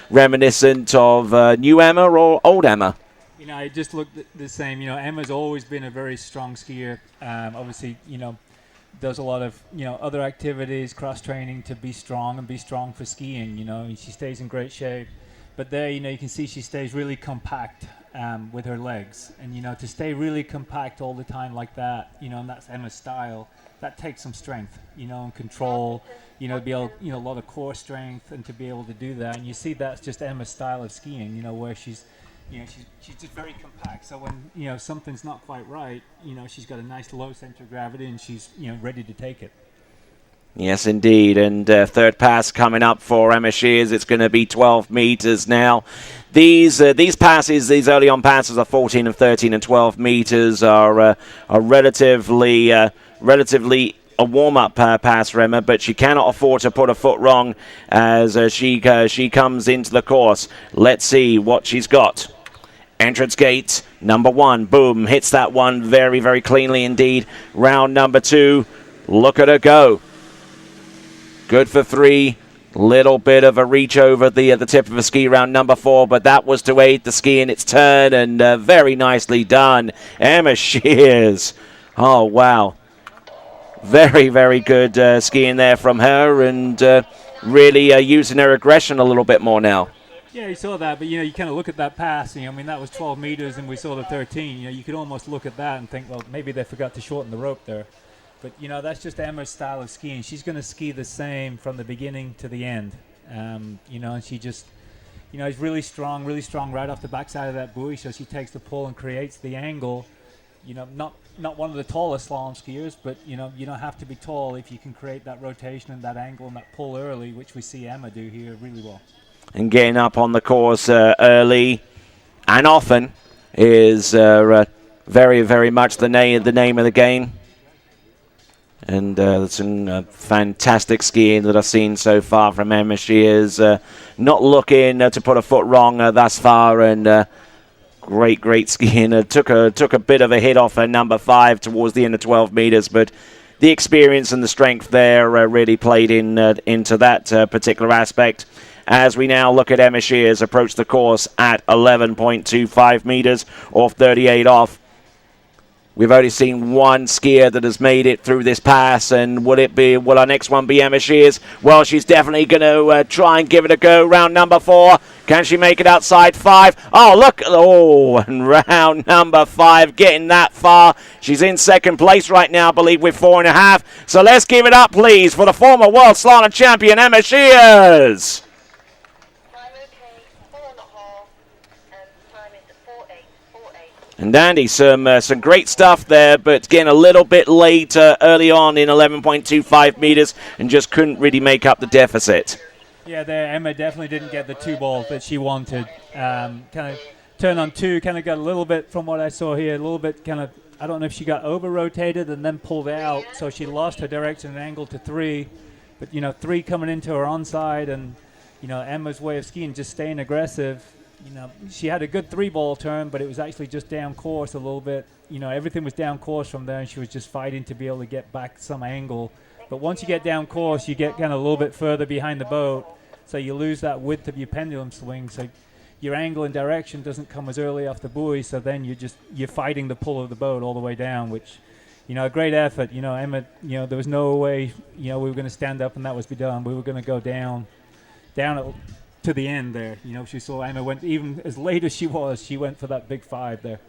reminiscent of new Emma or old Emma? It just looked the same. Emma's always been a very strong skier. Obviously, does a lot of, other activities, cross-training to be strong for skiing, and she stays in great shape. But there, you can see she stays really compact with her legs. And, to stay really compact all the time like that, and that's Emma's style, that takes some strength, and control, to be able, a lot of core strength, and to be able to do that. And you see that's just Emma's style of skiing, where she's just very compact. So when, something's not quite right, she's got a nice low center of gravity, and she's, ready to take it. Yes, indeed. And third pass coming up for Emma Shears. It's going to be 12 meters now. These passes, these early on passes are 14 and 13 and 12 meters are relatively a warm-up pass for Emma, but she cannot afford to put a foot wrong as she comes into the course. Let's see what she's got. Entrance gate, number 1, boom, hits that one very, very cleanly indeed. Round number 2, look at her go. Good for 3, little bit of a reach over the tip of a ski. Round number 4, but that was to aid the ski in its turn, and very nicely done. Emma Shears, oh wow. Very, very good skiing there from her, and really using her aggression a little bit more now. Yeah, you saw that, but you kind of look at that pass. That was 12 meters, and we saw the 13. You could almost look at that and think, well, maybe they forgot to shorten the rope there. But that's just Emma's style of skiing. She's going to ski the same from the beginning to the end. And she just, is really strong right off the backside of that buoy. So she takes the pull and creates the angle. Not one of the tallest slalom skiers, but you don't have to be tall if you can create that rotation and that angle and that pull early, which we see Emma do here really well. And getting up on the course early and often is very, very much the name of the game. And it's some fantastic skiing that I've seen so far from Emma. She is not looking to put a foot wrong thus far, and great skiing. Took a bit of a hit off her number 5 towards the end of 12 meters, but the experience and the strength there really played into that particular aspect. As we now look at Emma Shears approach the course at 11.25 meters off 38 off. We've only seen one skier that has made it through this pass, and will our next one be Emma Shears? Well, she's definitely going to try and give it a go. Round number 4. Can she make it outside 5? Oh, look. Oh, and round number 5 getting that far. She's in second place right now, I believe, with 4.5. So let's give it up, please, for the former world slalom champion, Emma Shears. And Andy, some great stuff there, but getting a little bit late early on in 11.25 meters and just couldn't really make up the deficit. Yeah, there Emma definitely didn't get the 2 ball that she wanted. Kind of turn on 2, kind of got a little bit from what I saw here, a little bit kind of, I don't know if she got over-rotated and then pulled out, so she lost her direction and angle to 3. But, 3 coming into her onside, and, Emma's way of skiing, just staying aggressive. She had a good 3-ball turn, but it was actually just down course a little bit. Everything was down course from there, and she was just fighting to be able to get back some angle. But once you get down course, you get kind of a little bit further behind the boat, so you lose that width of your pendulum swing. So your angle and direction doesn't come as early off the buoy, so then you're fighting the pull of the boat all the way down, which, a great effort. Emma, there was no way, we were going to stand up and that was be done. We were going to go down to the end there. She saw Emma went, even as late as she went for that big 5 there.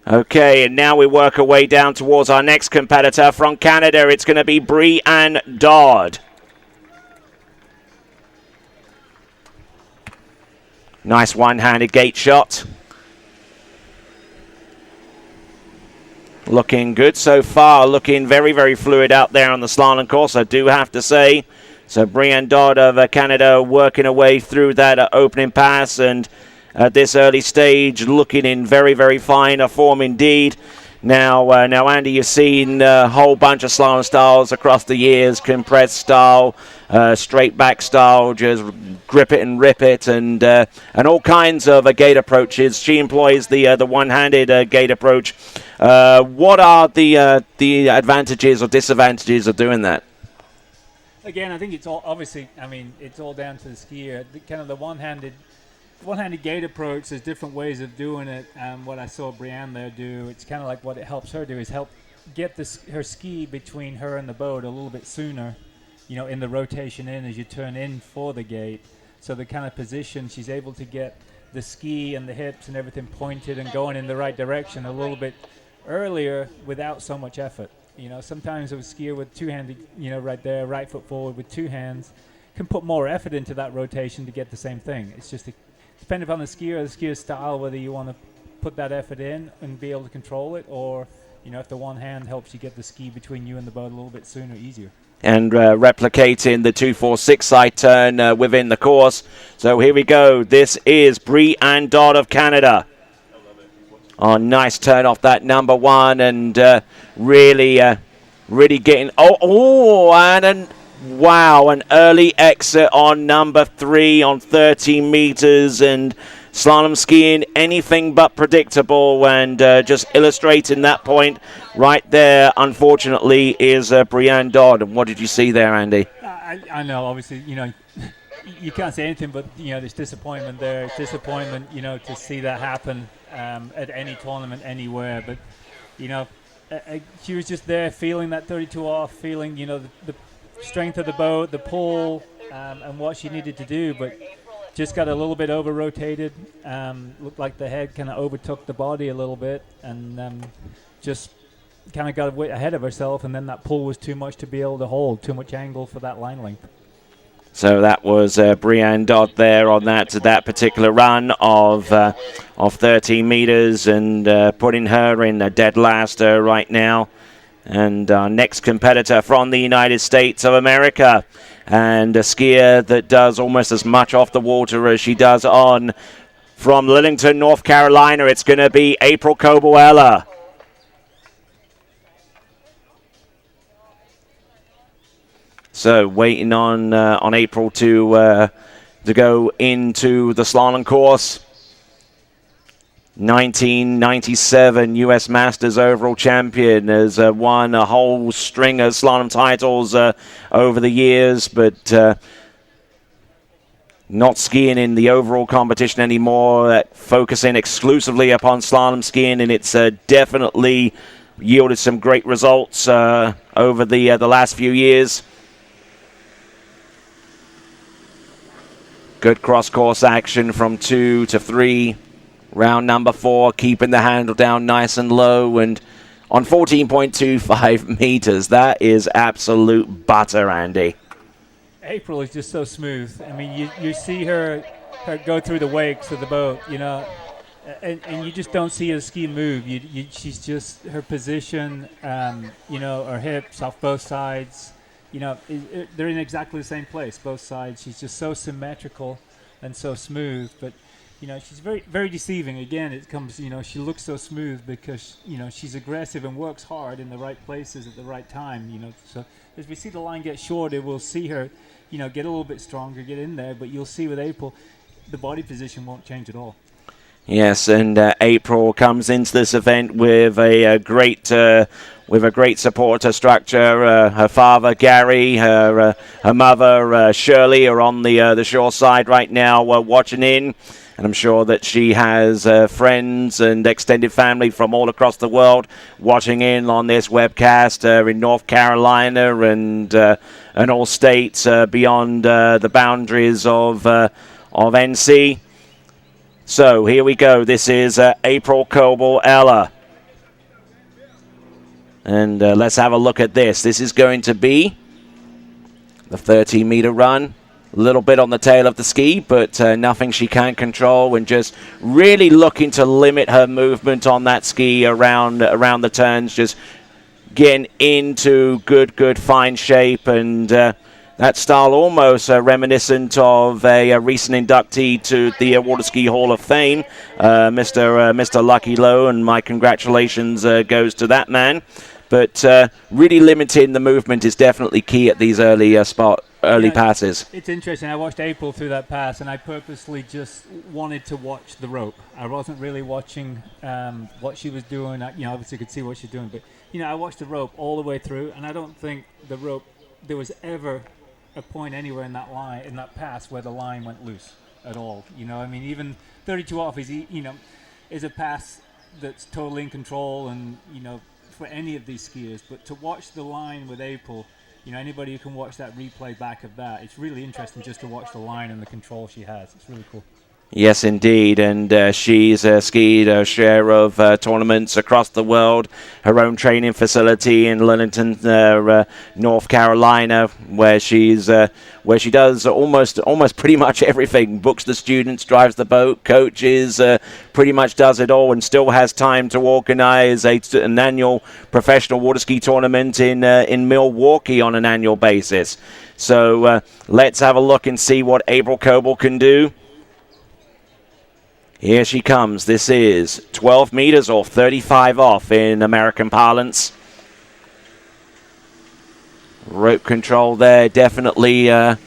Okay, and now we work our way down towards our next competitor from Canada. It's going to be Brienne Dodd. Nice one-handed gate shot. Looking good so far. Looking very, very fluid out there on the slalom course, I do have to say. So Brienne Dodd of Canada working her way through that opening pass, and at this early stage looking in very, very fine form indeed. Now, Andy, you've seen a whole bunch of slalom styles across the years: compressed style, straight back style, just grip it and rip it, and all kinds of gate approaches. She employs the one-handed gate approach. What are the advantages or disadvantages of doing that? Again, I think it's all obviously. I mean, it's all down to the skier. Kind of the one-handed gate approach. There's different ways of doing it. What I saw Brienne there do, it's kind of like what it helps her do is help get her ski between her and the boat a little bit sooner. In the rotation in as you turn in for the gate. So the kind of position she's able to get the ski and the hips and everything pointed and going in the right direction a little bit earlier without so much effort. Sometimes a skier with two-handed, right there, right foot forward with two hands, can put more effort into that rotation to get the same thing. It's just depending upon the skier's style, whether you want to put that effort in and be able to control it, or if the one hand helps you get the ski between you and the boat a little bit sooner, easier. And replicating the 2-4-6 side turn within the course. So here we go. This is Brienne Dodd of Canada. Oh, nice turn off that number one, and really getting. Wow, an early exit on number 3 on 30 meters, and slalom skiing anything but predictable, and just illustrating that point right there, unfortunately, is Brienne Dodd. And what did you see there, Andy? I know, obviously, you can't say anything, but there's disappointment there. It's disappointment, to see that happen at any tournament anywhere. But she was just there, feeling that 32 off, feeling the strength of the boat, the pull, and what she needed to do, but just got a little bit over rotated. Looked like the head kind of overtook the body a little bit, and just kind of got ahead of herself, and then that pull was too much to be able to hold, too much angle for that line length. So that was Brienne Dodd there on that particular run of 13 meters, and putting her in dead last right now. And our next competitor from the United States of America, and a skier that does almost as much off the water as she does on. From Lillington, North Carolina, it's going to be April Coble-Eller. So waiting on April to go into the slalom course. 1997 U.S. Masters overall champion, has won a whole string of slalom titles over the years, but not skiing in the overall competition anymore, focusing exclusively upon slalom skiing, and it's definitely yielded some great results over the last few years. Good cross-course action from 2 to 3. Round number 4, keeping the handle down nice and low, and on 14.25 meters. That is absolute butter, Andy. April is just so smooth. I mean, you see her go through the wakes of the boat, and you just don't see her ski move. She's just, her position, her hips off both sides, they're in exactly the same place, both sides. She's just so symmetrical and so smooth, but she's very, very deceiving. Again, it comes, she looks so smooth because, she's aggressive and works hard in the right places at the right time, So as we see the line get shorter, we'll see her, get a little bit stronger, get in there. But you'll see with April, the body position won't change at all. Yes, and April comes into this event with a great supporter structure. Her father, Gary, her mother, Shirley, are on the shore side right now watching in. And I'm sure that she has friends and extended family from all across the world watching in on this webcast in North Carolina and all states beyond the boundaries of NC. So here we go. This is April Coble-Eller. And let's have a look at this. This is going to be the 13-meter run. A little bit on the tail of the ski, but nothing she can't control, and just really looking to limit her movement on that ski around the turns, just getting into good fine shape, and That style almost reminiscent of a recent inductee to the Water Ski Hall of Fame, Mr. Lucky Lowe, and my congratulations goes to that man. But really limiting the movement is definitely key at these early passes. It's interesting. I watched April through that pass, and I purposely just wanted to watch the rope. I wasn't really watching what she was doing. Obviously could see what she's doing, but I watched the rope all the way through, and I don't think the rope there was ever a point anywhere in that pass where the line went loose at all. Even 32 off is a pass that's totally in control, and for any of these skiers. But to watch the line with April, anybody who can watch that replay back of that, it's really interesting just to watch the line and the control she has. It's really cool. Yes, indeed, and she's skied a share of tournaments across the world. Her own training facility in Lillington, North Carolina, where she does almost pretty much everything. Books the students, drives the boat, coaches, pretty much does it all, and still has time to organize an annual professional water ski tournament in Milwaukee on an annual basis. So let's have a look and see what April Coble can do. Here she comes. This is 12 meters or 35 off in American parlance. Rope control there, definitely the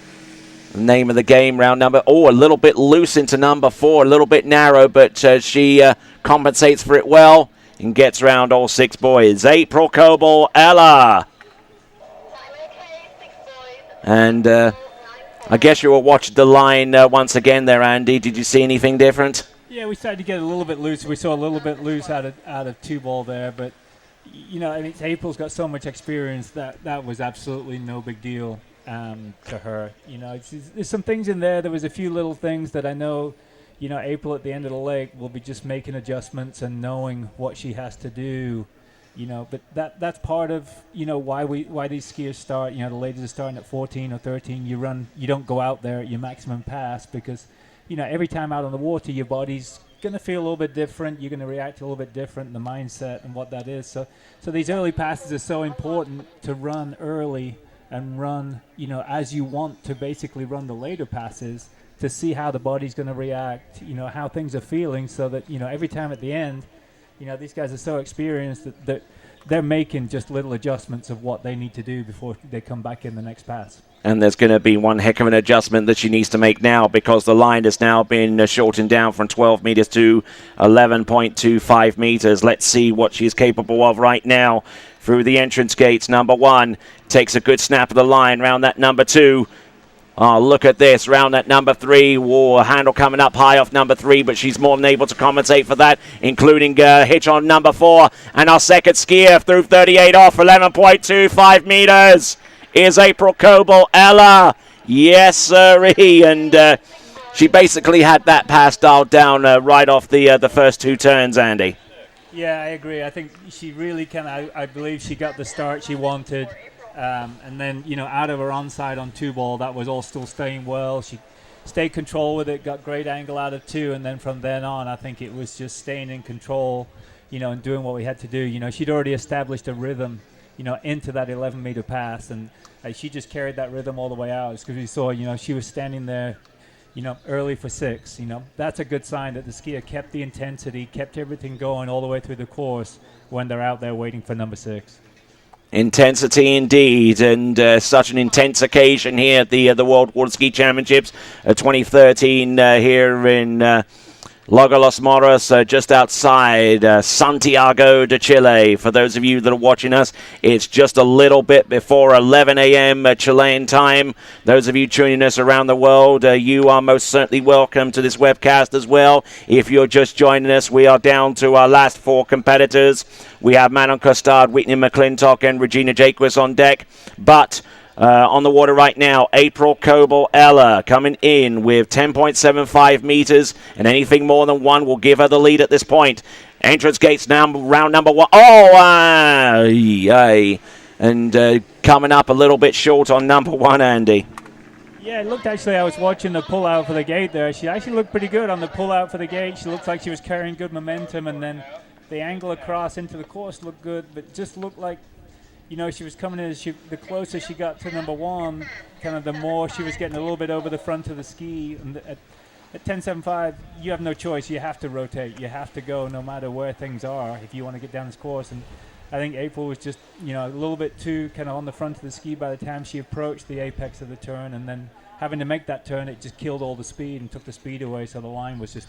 name of the game. Round number, a little bit loose into number 4, a little bit narrow, but she compensates for it well and gets round all 6 boys. April Coble-Eller. And I guess you were watching the line once again there, Andy. Did you see anything different? Yeah, we started to get a little bit loose. We saw a little bit loose out of 2-ball there, but April's got so much experience that was absolutely no big deal to her. There's some things in there. There was a few little things that I know, April at the end of the leg will be just making adjustments and knowing what she has to do. But that's part of why these skiers start. The ladies are starting at 14 or 13. You don't go out there at your maximum pass because every time out on the water, your body's going to feel a little bit different. You're going to react a little bit different, the mindset and what that is. So these early passes are so important to run early and run, as you want to basically run the later passes to see how the body's going to react, how things are feeling so that, every time at the end, these guys are so experienced that they're making just little adjustments of what they need to do before they come back in the next pass. And there's going to be one heck of an adjustment that she needs to make now because the line has now been shortened down from 12 meters to 11.25 meters. Let's see what she's capable of right now. Through the entrance gates, number 1 takes a good snap of the line round that number 2. Oh, look at this. Round that number 3. Whoa, handle coming up high off number 3, but she's more than able to compensate for that, including hitch on number 4. And our second skier through 38 off, 11.25 meters. Is April Coble-Eller. Yes, sirree. And she basically had that pass dialed down right off the first 2 turns, Andy. Yeah, I agree. I think she really I believe she got the start she wanted. And then, out of her onside on 2-ball, that was all still staying well. She stayed control with it, got great angle out of 2. And then from then on, I think it was just staying in control, and doing what we had to do. She'd already established a rhythm, into that 11-meter pass. And she just carried that rhythm all the way out. Because we saw, she was standing there, early for 6. That's a good sign that the skier kept the intensity, kept everything going all the way through the course when they're out there waiting for number 6. Intensity indeed, and such an intense occasion here at the World Water Ski Championships 2013 here in Lago Los Moros, just outside Santiago de Chile. For those of you that are watching us, it's just a little bit before 11 a.m. Chilean time. Those of you tuning us around the world, you are most certainly welcome to this webcast as well. If you're just joining us, we are down to our last 4 competitors. We have Manon Costard, Whitney McClintock, and Regina Jaquess on deck. But on the water right now, April Coble-Eller coming in with 10.75 meters, and anything more than 1 will give her the lead at this point. Entrance gates now, round number 1. And coming up a little bit short on number 1, Andy. Yeah, it looked actually, I was watching the pull out for the gate there. She actually looked pretty good on the pull out for the gate. She looked like she was carrying good momentum, and then the angle across into the course looked good, but just looked like she was coming in. The closer she got to number one, kind of the more she was getting a little bit over the front of the ski. And at 10.75, you have no choice. You have to rotate. You have to go no matter where things are if you want to get down this course. And I think April was just, a little bit too kind of on the front of the ski by the time she approached the apex of the turn. And then having to make that turn, it just killed all the speed and took the speed away. So the line was just,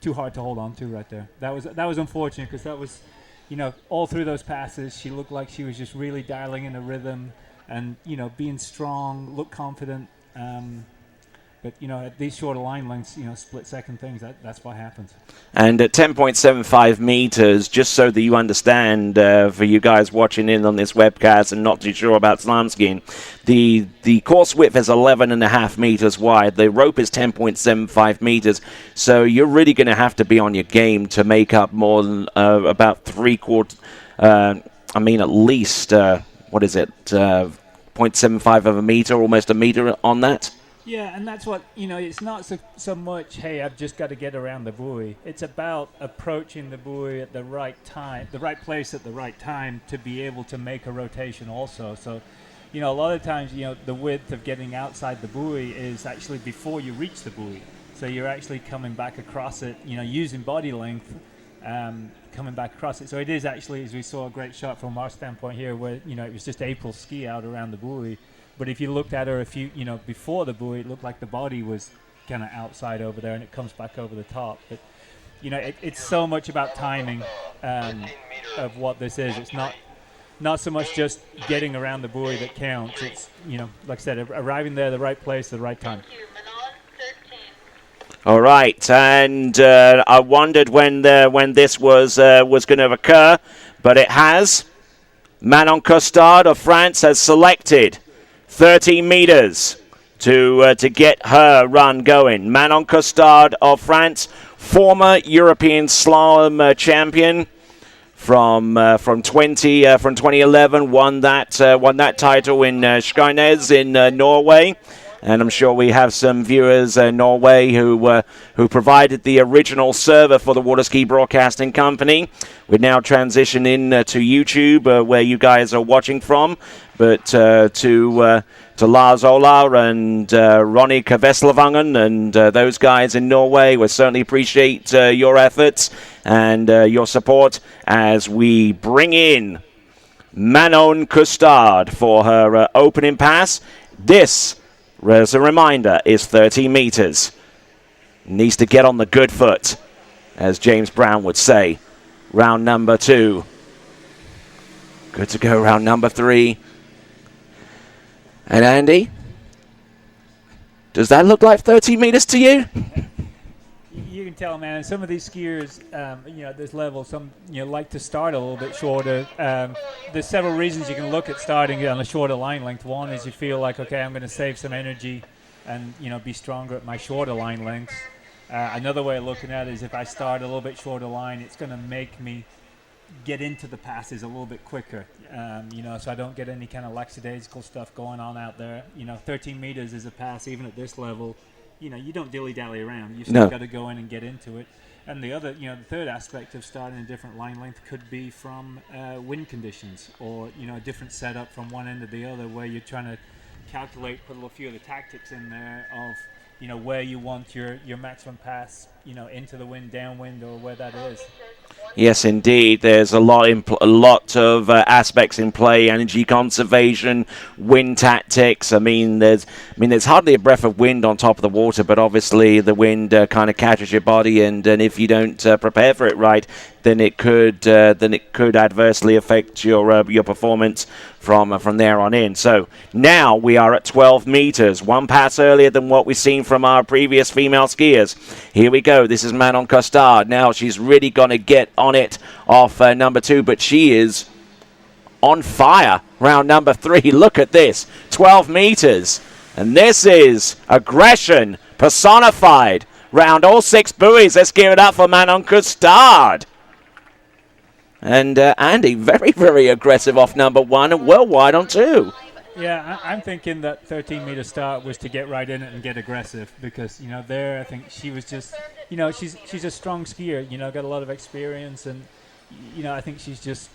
too hard to hold on to right there. That was unfortunate because that was, all through those passes, she looked like she was just really dialing in a rhythm and, being strong, looked confident. But, at these shorter line lengths, split-second things, that's what happens. And at 10.75 meters, just so that you understand, for you guys watching in on this webcast and not too sure about slalom skiing, the course width is 11.5 meters wide. The rope is 10.75 meters. So you're really going to have to be on your game to make up more than about three-quarters, at least, 0.75 of a meter, almost a meter on that. Yeah, and that's what, it's not so much, hey, I've just got to get around the buoy. It's about approaching the buoy at the right time, the right place at the right time to be able to make a rotation also. So, a lot of times, the width of getting outside the buoy is actually before you reach the buoy. So you're actually coming back across it, using body length, coming back across it. So it is actually, as we saw a great shot from our standpoint here, where, it was just April's ski out around the buoy. But if you looked at her before the buoy, it looked like the body was kind of outside over there, and it comes back over the top. But, it's so much about timing of what this is. It's not so much just getting around the buoy that counts. It's, like I said, arriving there, the right place, the right time. All right, and I wondered when this was going to occur, but it has. Manon Costard of France has selected 13 meters to get her run going. Manon Costard of France, former European slalom champion from 2011, won that title in Skynes in Norway. And I'm sure we have some viewers in Norway who provided the original server for the Water Ski Broadcasting Company. We're now transitioning to YouTube, where you guys are watching from. But to Lars Ola and Ronny Kaveslevangen and those guys in Norway, we certainly appreciate your efforts and your support as we bring in Manon Costard for her opening pass. This, as a reminder, is 30 meters. Needs to get on the good foot, as James Brown would say. Round number 2. Good to go, round number 3. And Andy, does that look like 30 meters to you? You can tell, man. Some of these skiers, at this level, some like to start a little bit shorter. There's several reasons you can look at starting on a shorter line length. One is you feel like, okay, I'm going to save some energy and be stronger at my shorter line lengths. Another way of looking at it is if I start a little bit shorter line, it's going to make me get into the passes a little bit quicker, so I don't get any kind of lackadaisical stuff going on out there. 13 meters is a pass, even at this level. You don't dilly-dally around. You've still got to go in and get into it. And the other, the third aspect of starting a different line length could be from wind conditions or, a different setup from one end to the other where you're trying to calculate, put a few of the tactics in there of, where you want your maximum pass, into the wind, downwind, or where that is. Yes, indeed. There's a lot of aspects in play: energy conservation, wind tactics. There's hardly a breath of wind on top of the water, but obviously the wind kind of catches your body, and if you don't prepare for it right, then it could adversely affect your performance from there on in. So now we are at 12 meters, one pass earlier than what we've seen from our previous female skiers. Here we go. This is Manon Costard. Now she's really going to get on it off number 2, but she is on fire. Round number 3. Look at this. 12 meters. And this is aggression personified. Round all 6 buoys. Let's give it up for Manon Costard. And Andy, very, very aggressive off number 1 and well wide on 2. Yeah, I'm thinking that 13-meter start was to get right in it and get aggressive because, there I think she was just, she's a strong skier, got a lot of experience and, I think she's just,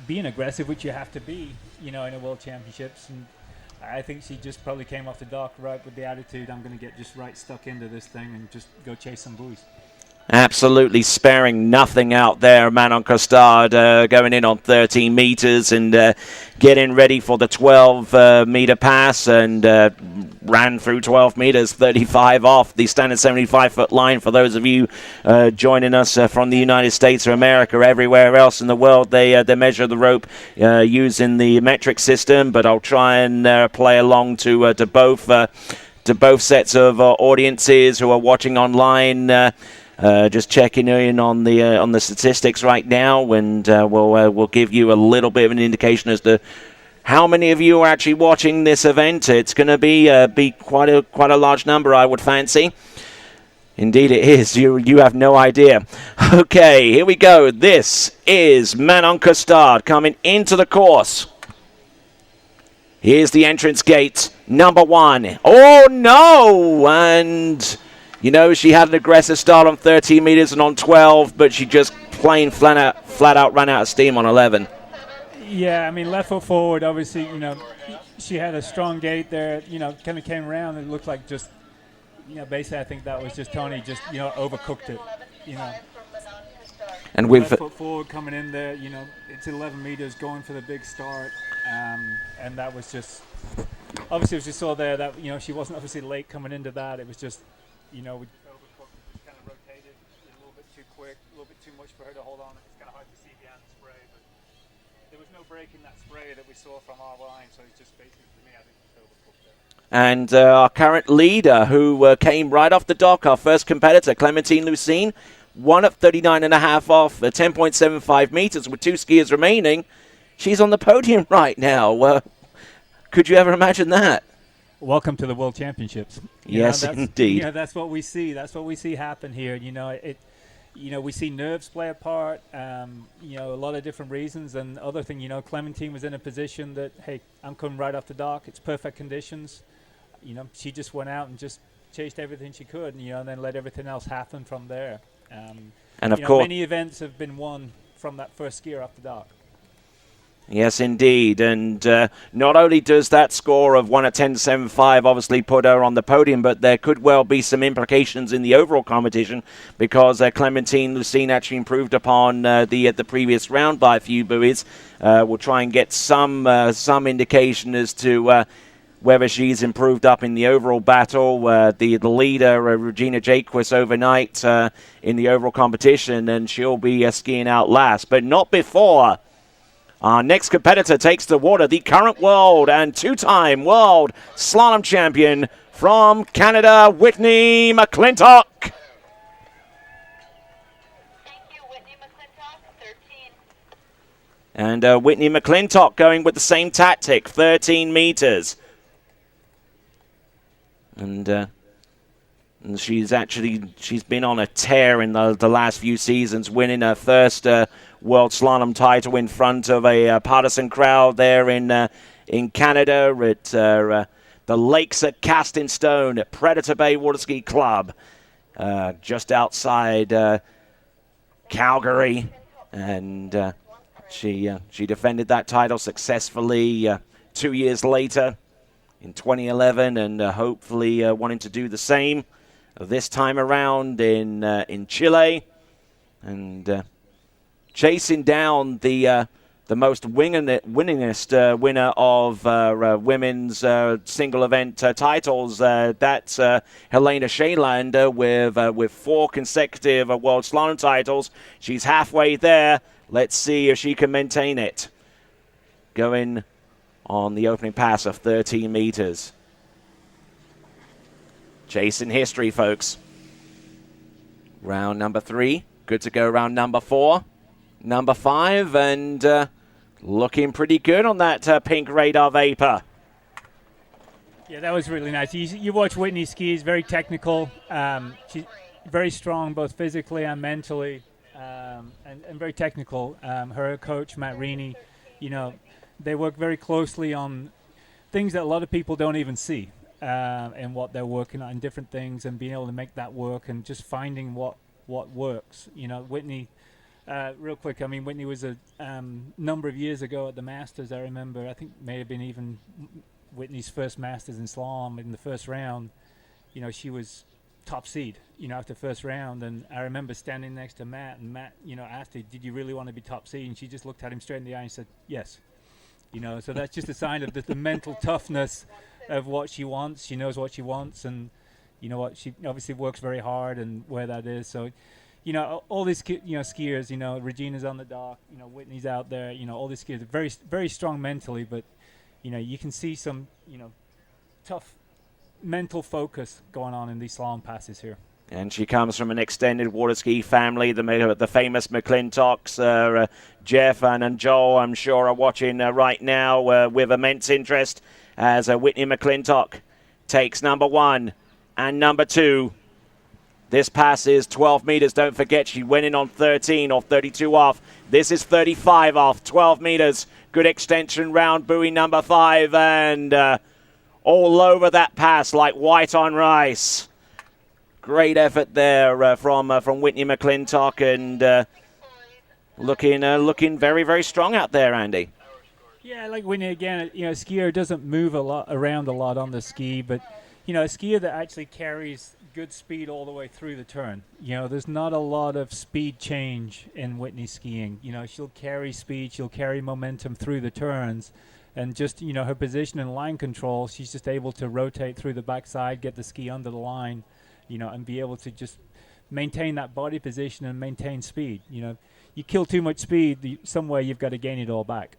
being aggressive, which you have to be, in a World Championships. And I think she just probably came off the dock right with the attitude, I'm going to get just right stuck into this thing and just go chase some buoys. Absolutely sparing nothing out there. Manon Costard going in on 13 meters and getting ready for the 12-meter pass and ran through 12 meters, 35 off the standard 75-foot line. For those of you joining us from the United States of America, everywhere else in the world, they measure the rope using the metric system, but I'll try and play along to both sets of audiences who are watching online. Just checking in on the statistics right now, and we'll give you a little bit of an indication as to how many of you are actually watching this event. It's going to be quite a large number, I would fancy. Indeed, it is. You have no idea. Okay, here we go. This is Manon Costard coming into the course. Here's the entrance gate, number 1. Oh no! And she had an aggressive start on 13 meters and on 12, but she just plain flat out ran out of steam on 11. Yeah, I mean, left foot forward, obviously, she had a strong gait there, kind of came around and it looked like just, basically I think that was just Tony just, overcooked it, And with left foot forward coming in there, it's 11 meters going for the big start, and that was just, obviously as you saw there, that, she wasn't obviously late coming into that, it was just, we overcooked it, just kind of rotated a little bit too quick, a little bit too much for her to hold on. It's kind of hard to see behind the spray, but there was no break in that spray that we saw from our line, so it's just basically, for me, I think it's overcooked there. And our current leader, who came right off the dock, our first competitor, Clementine Lucine, won at 39.5 off 10.75 meters with 2 skiers remaining. She's on the podium right now. Could you ever imagine that? Welcome to the World Championships. Yes, indeed. That's what we see. That's what we see happen here. We see nerves play a part. A lot of different reasons. And the other thing, Clementine was in a position that, hey, I'm coming right off the dock. It's perfect conditions. She just went out and just chased everything she could, and then let everything else happen from there. And of course, many events have been won from that first skier off the dock. Yes, indeed. And not only does that score of 1 at 10.75 obviously put her on the podium, but there could well be some implications in the overall competition because Clementine Lucine actually improved upon the previous round by a few buoys. We'll try and get some indication as to whether she's improved up in the overall battle. The leader, Regina Jaquess, overnight in the overall competition, and she'll be skiing out last, but not before our next competitor takes the water, the current world and 2-time world slalom champion from Canada, Whitney McClintock. Thank you, Whitney McClintock, 13. And Whitney McClintock going with the same tactic, 13 meters. And she's been on a tear in the last few seasons, winning her first World Slalom title in front of a partisan crowd there in Canada at the Lakes at Casting Stone at Predator Bay Water Ski Club, just outside Calgary, and she defended that title successfully 2 years later in 2011, and hopefully wanting to do the same this time around in Chile, and chasing down the most winningest winner of women's single event titles. That's Helena Schalander with 4 consecutive World Slalom titles. She's halfway there. Let's see if she can maintain it. Going on the opening pass of 13 meters. Chasing history, folks. Round number 3. Good to go round number 4. Number 5, and looking pretty good on that pink radar vapor. Yeah, that was really nice. You watch Whitney ski, is very technical. She's very strong both physically and mentally, and very technical. Her coach, Matt Reaney, they work very closely on things that a lot of people don't even see, and what they're working on, different things, and being able to make that work and just finding what works. Whitney, Real quick, I mean, Whitney was a number of years ago at the Masters, I remember. I think may have been even Whitney's first Masters in slalom in the first round. You know, she was top seed, you know, after first round. And I remember standing next to Matt, and Matt, you know, asked her, did you really want to be top seed? And she just looked at him straight in the eye and said, yes. You know, so that's just a sign of the mental toughness of what she wants. She knows what she wants, and you know what, she obviously works very hard and where that is. So, you know, all these skiers, you know, Regina's on the dock, you know, Whitney's out there, you know, all these skiers are very, very strong mentally, but, you know, you can see some, you know, tough mental focus going on in these slalom passes here. And she comes from an extended water ski family, the famous McClintocks. Jeff and Joel, I'm sure, are watching right now with immense interest as Whitney McClintock takes number 1 and number 2. This pass is 12 meters. Don't forget, she went in on 13 or 32 off. This is 35 off, 12 meters. Good extension round, buoy number 5, and all over that pass like white on rice. Great effort there from Whitney McClintock, and looking very, very strong out there, Andy. Yeah, like Whitney again. You know, a skier doesn't move around a lot on the ski, but you know, a skier that actually carries good speed all the way through the turn. You know, there's not a lot of speed change in Whitney skiing. You know, she'll carry speed, she'll carry momentum through the turns, and just, you know, her position and line control, she's just able to rotate through the backside, get the ski under the line, you know, and be able to just maintain that body position and maintain speed. You know, you kill too much speed, somewhere you've got to gain it all back.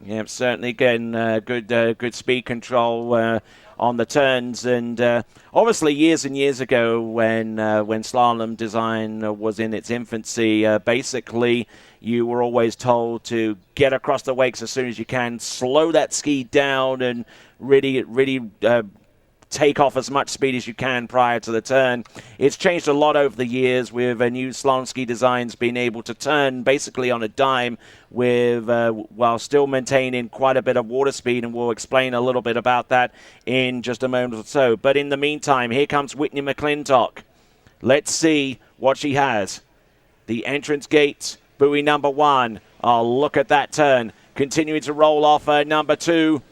Yeah, certainly again good speed control on the turns, and obviously years and years ago when slalom design was in its infancy, basically you were always told to get across the wakes as soon as you can, slow that ski down, and really take off as much speed as you can prior to the turn. It's changed a lot over the years with new slalom ski designs being able to turn basically on a dime with while still maintaining quite a bit of water speed, and we'll explain a little bit about that in just a moment or so. But in the meantime, here comes Whitney McClintock. Let's see what she has. The entrance gate, buoy number 1. Oh, look at that turn. Continuing to roll off number 2.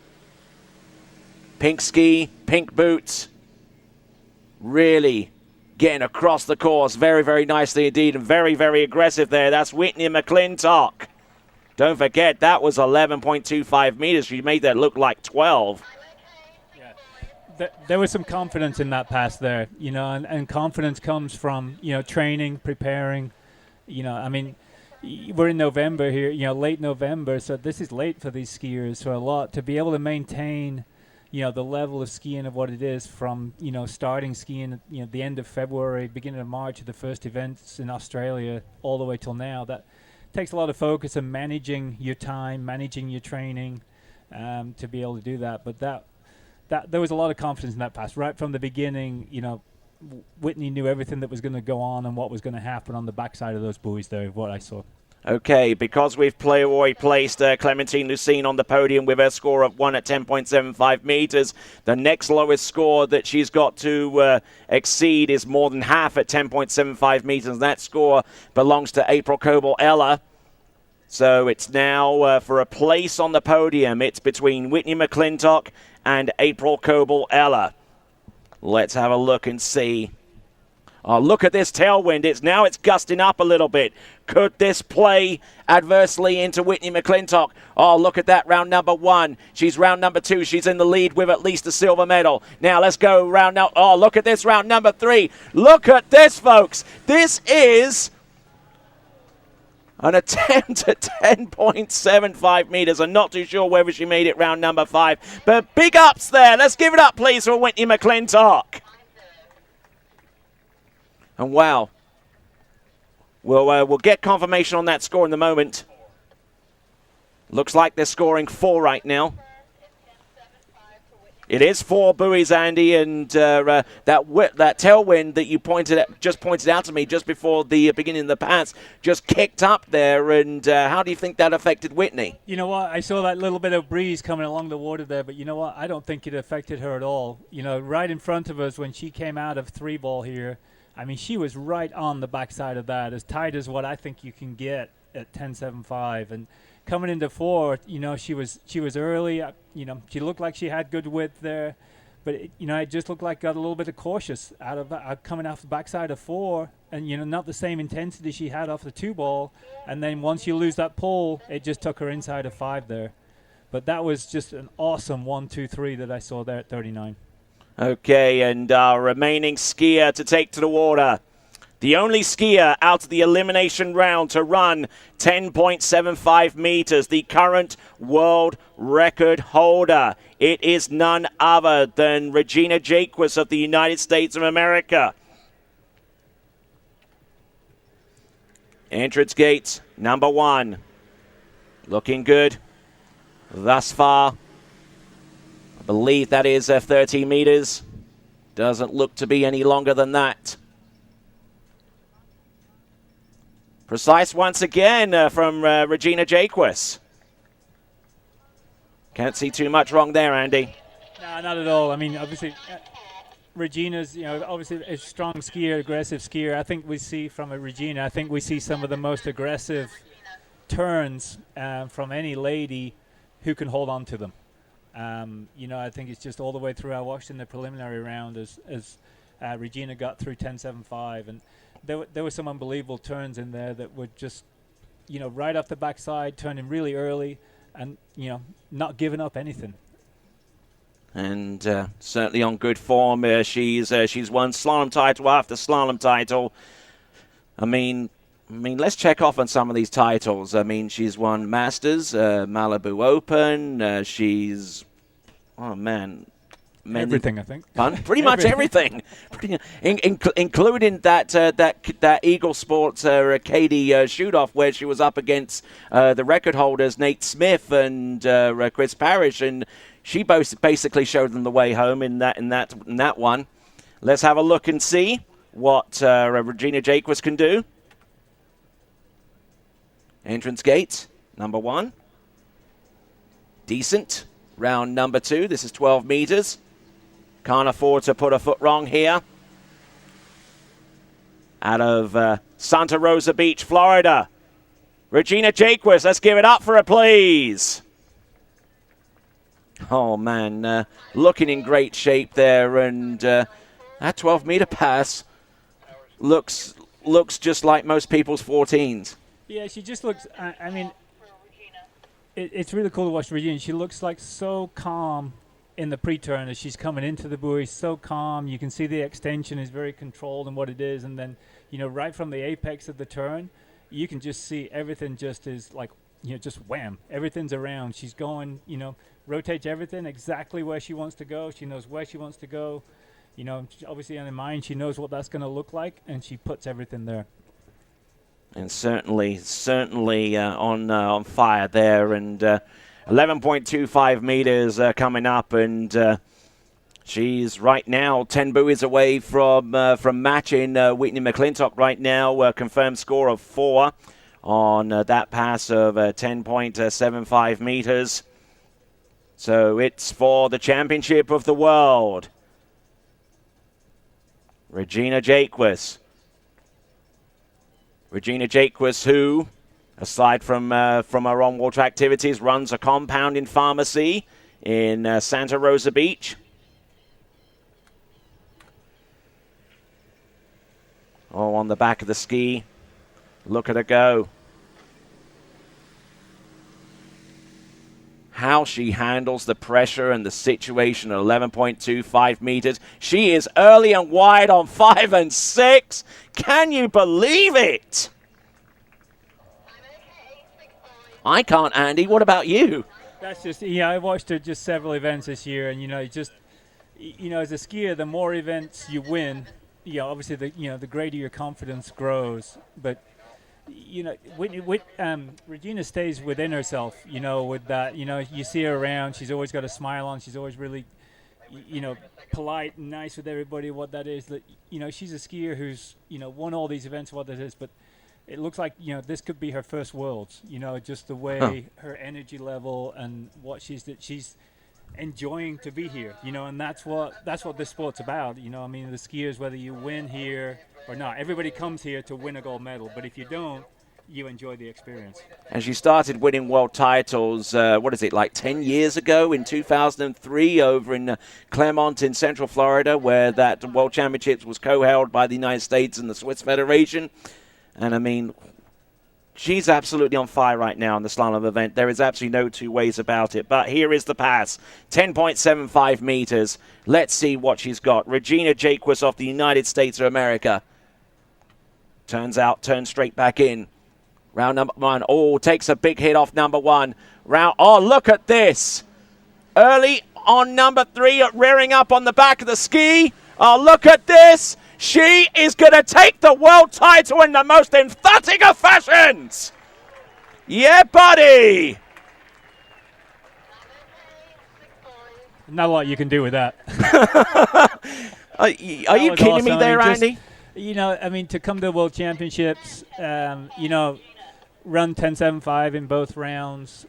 Pink ski, pink boots, really getting across the course very, very nicely indeed, and very, very aggressive there. That's Whitney McClintock. Don't forget, that was 11.25 meters. She made that look like 12. Yeah. There was some confidence in that pass there, you know, and confidence comes from, you know, training, preparing. You know, I mean, we're in November here, you know, late November, so this is late for these skiers. So a lot to be able to maintain, you know, the level of skiing of what it is from, you know, starting skiing, you know, the end of February, beginning of March, at the first events in Australia, all the way till now. That takes a lot of focus on managing your time, managing your training, to be able to do that. But that there was a lot of confidence in that pass right from the beginning. You know, Whitney knew everything that was going to go on and what was going to happen on the backside of those buoys there, what I saw. Okay, because we've placed Clementine Lucine on the podium with her score of 1 at 10.75 meters. The next lowest score that she's got to exceed is more than half at 10.75 meters. That score belongs to April Coble-Eller. So it's now for a place on the podium. It's between Whitney McClintock and April Coble-Eller. Let's have a look and see. Oh, look at this tailwind. It's gusting up a little bit. Could this play adversely into Whitney McClintock? Oh, look at that, round number 1. She's round number 2. She's in the lead with at least a silver medal. Now let's go round now. Oh, look at this, round number 3. Look at this, folks. This is an attempt at 10.75 meters. I'm not too sure whether she made it round number 5. But big ups there. Let's give it up, please, for Whitney McClintock. And wow, we'll get confirmation on that score in a moment. Looks like they're scoring 4 right now. It is 4 buoys, Andy, and that tailwind that you just pointed out to me just before the beginning of the pass just kicked up there. And how do you think that affected Whitney? You know what? I saw that little bit of breeze coming along the water there, but you know what? I don't think it affected her at all. You know, right in front of us when she came out of 3 ball here, I mean, she was right on the backside of that, as tight as what I think you can get at 10.75. And coming into 4, she was early. She looked like she had good width there, but it just looked like got a little bit of cautious out of coming off the backside of 4, and not the same intensity she had off the 2 ball. And then once you lose that pole, it just took her inside of 5 there. But that was just an awesome 1, 2, 3 that I saw there at 39. Okay, and our remaining skier to take to the water. The only skier out of the elimination round to run 10.75 meters, the current world record holder. It is none other than Regina Jaquess of the United States of America. Entrance gate number 1. Looking good thus far. I believe that is 30 meters. Doesn't look to be any longer than that. Precise once again from Regina Jaquess. Can't see too much wrong there, Andy. No, not at all. I mean, obviously, Regina's, obviously a strong skier, aggressive skier. I think we see from Regina, I think we see some of the most aggressive turns from any lady who can hold on to them. I think it's just all the way through. I watched in the preliminary round as Regina got through 10.75, and there were some unbelievable turns in there that were just, right off the backside, turning really early, and not giving up anything. And certainly on good form. She's won slalom title after slalom title. I mean, let's check off on some of these titles. I mean, she's won Masters, Malibu Open. She's, everything, I think. Pretty much everything, including that Eagle Sports Katie shoot-off where she was up against the record holders Nate Smith and Chris Parrish, and she basically showed them the way home in that one. Let's have a look and see what Regina Jaquess can do. Entrance gate number 1. Decent. Round number 2. This is 12 meters. Can't afford to put a foot wrong here. Out of Santa Rosa Beach, Florida. Regina Jaquess, let's give it up for her, please. Oh, man. Looking in great shape there. And that 12-meter pass looks just like most people's 14s. Yeah, she just looks, it's really cool to watch Regina. She looks like so calm in the pre-turn as she's coming into the buoy, so calm. You can see the extension is very controlled in what it is. And then, right from the apex of the turn, you can just see everything just is like, just wham. Everything's around. She's going, rotates everything exactly where she wants to go. She knows where she wants to go. Obviously in her mind, she knows what that's going to look like, and she puts everything there. And certainly on fire there. And 11.25 meters coming up, and she's right now 10 buoys away from matching Whitney McClintock right now. Confirmed score of 4 on that pass of 10.75 meters. So it's for the championship of the world. Regina Jaquess. Regina Jaquess, who, aside from her on-water activities, runs a compounding pharmacy in Santa Rosa Beach. Oh, on the back of the ski. Look at her go. How she handles the pressure and the situation at 11.25 meters. She is early and wide on 5 and 6. Can you believe it? I can't, Andy. What about you? That's just, I watched her just several events this year, and, as a skier, the more events you win, obviously the greater your confidence grows. But Regina stays within herself, with that, you see her around, she's always got a smile on, she's always really, polite and nice with everybody. What that is, that, she's a skier who's, won all these events, what that is, but it looks like, this could be her first Worlds, just the way her energy level and what she's enjoying to be here, and that's what this sport's about. I mean, the skiers, whether you win here or not, everybody comes here to win a gold medal. But if you don't, you enjoy the experience. And she started winning world titles, like 10 years ago in 2003 over in Clermont in Central Florida, where that World Championships was co-held by the United States and the Swiss Federation. And I mean, she's absolutely on fire right now in the slalom event. There is absolutely no two ways about it. But here is the pass, 10.75 meters. Let's see what she's got. Regina Jaquess of the United States of America. Turns straight back in. Round number 1. Oh, takes a big hit off number 1. Oh, look at this. Early on number 3, rearing up on the back of the ski. Oh, look at this. She is going to take the world title in the most emphatic of fashions. Yeah, buddy. Not a lot you can do with that. Are you kidding awesome. me there, Andy? I mean, to come to the World Championships, run 10.75 in both rounds,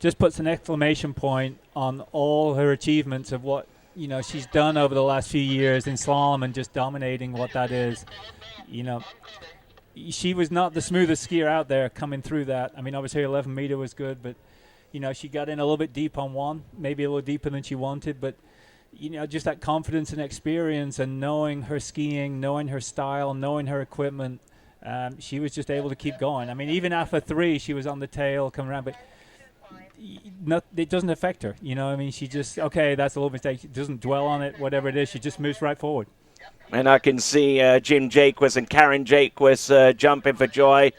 just puts an exclamation point on all her achievements of what she's done over the last few years in slalom and just dominating what that is. She was not the smoothest skier out there coming through that. I mean, obviously her 11 meter was good, but she got in a little bit deep on one, maybe a little deeper than she wanted, but just that confidence and experience and knowing her skiing, knowing her style, knowing her equipment, she was just able to keep going. I mean, even after 3, she was on the tail coming around, but it doesn't affect her. I mean, she just, okay, that's a little mistake. She doesn't dwell on it, whatever it is. She just moves right forward. And I can see Jim Jaquess and Karen Jaquess jumping for joy.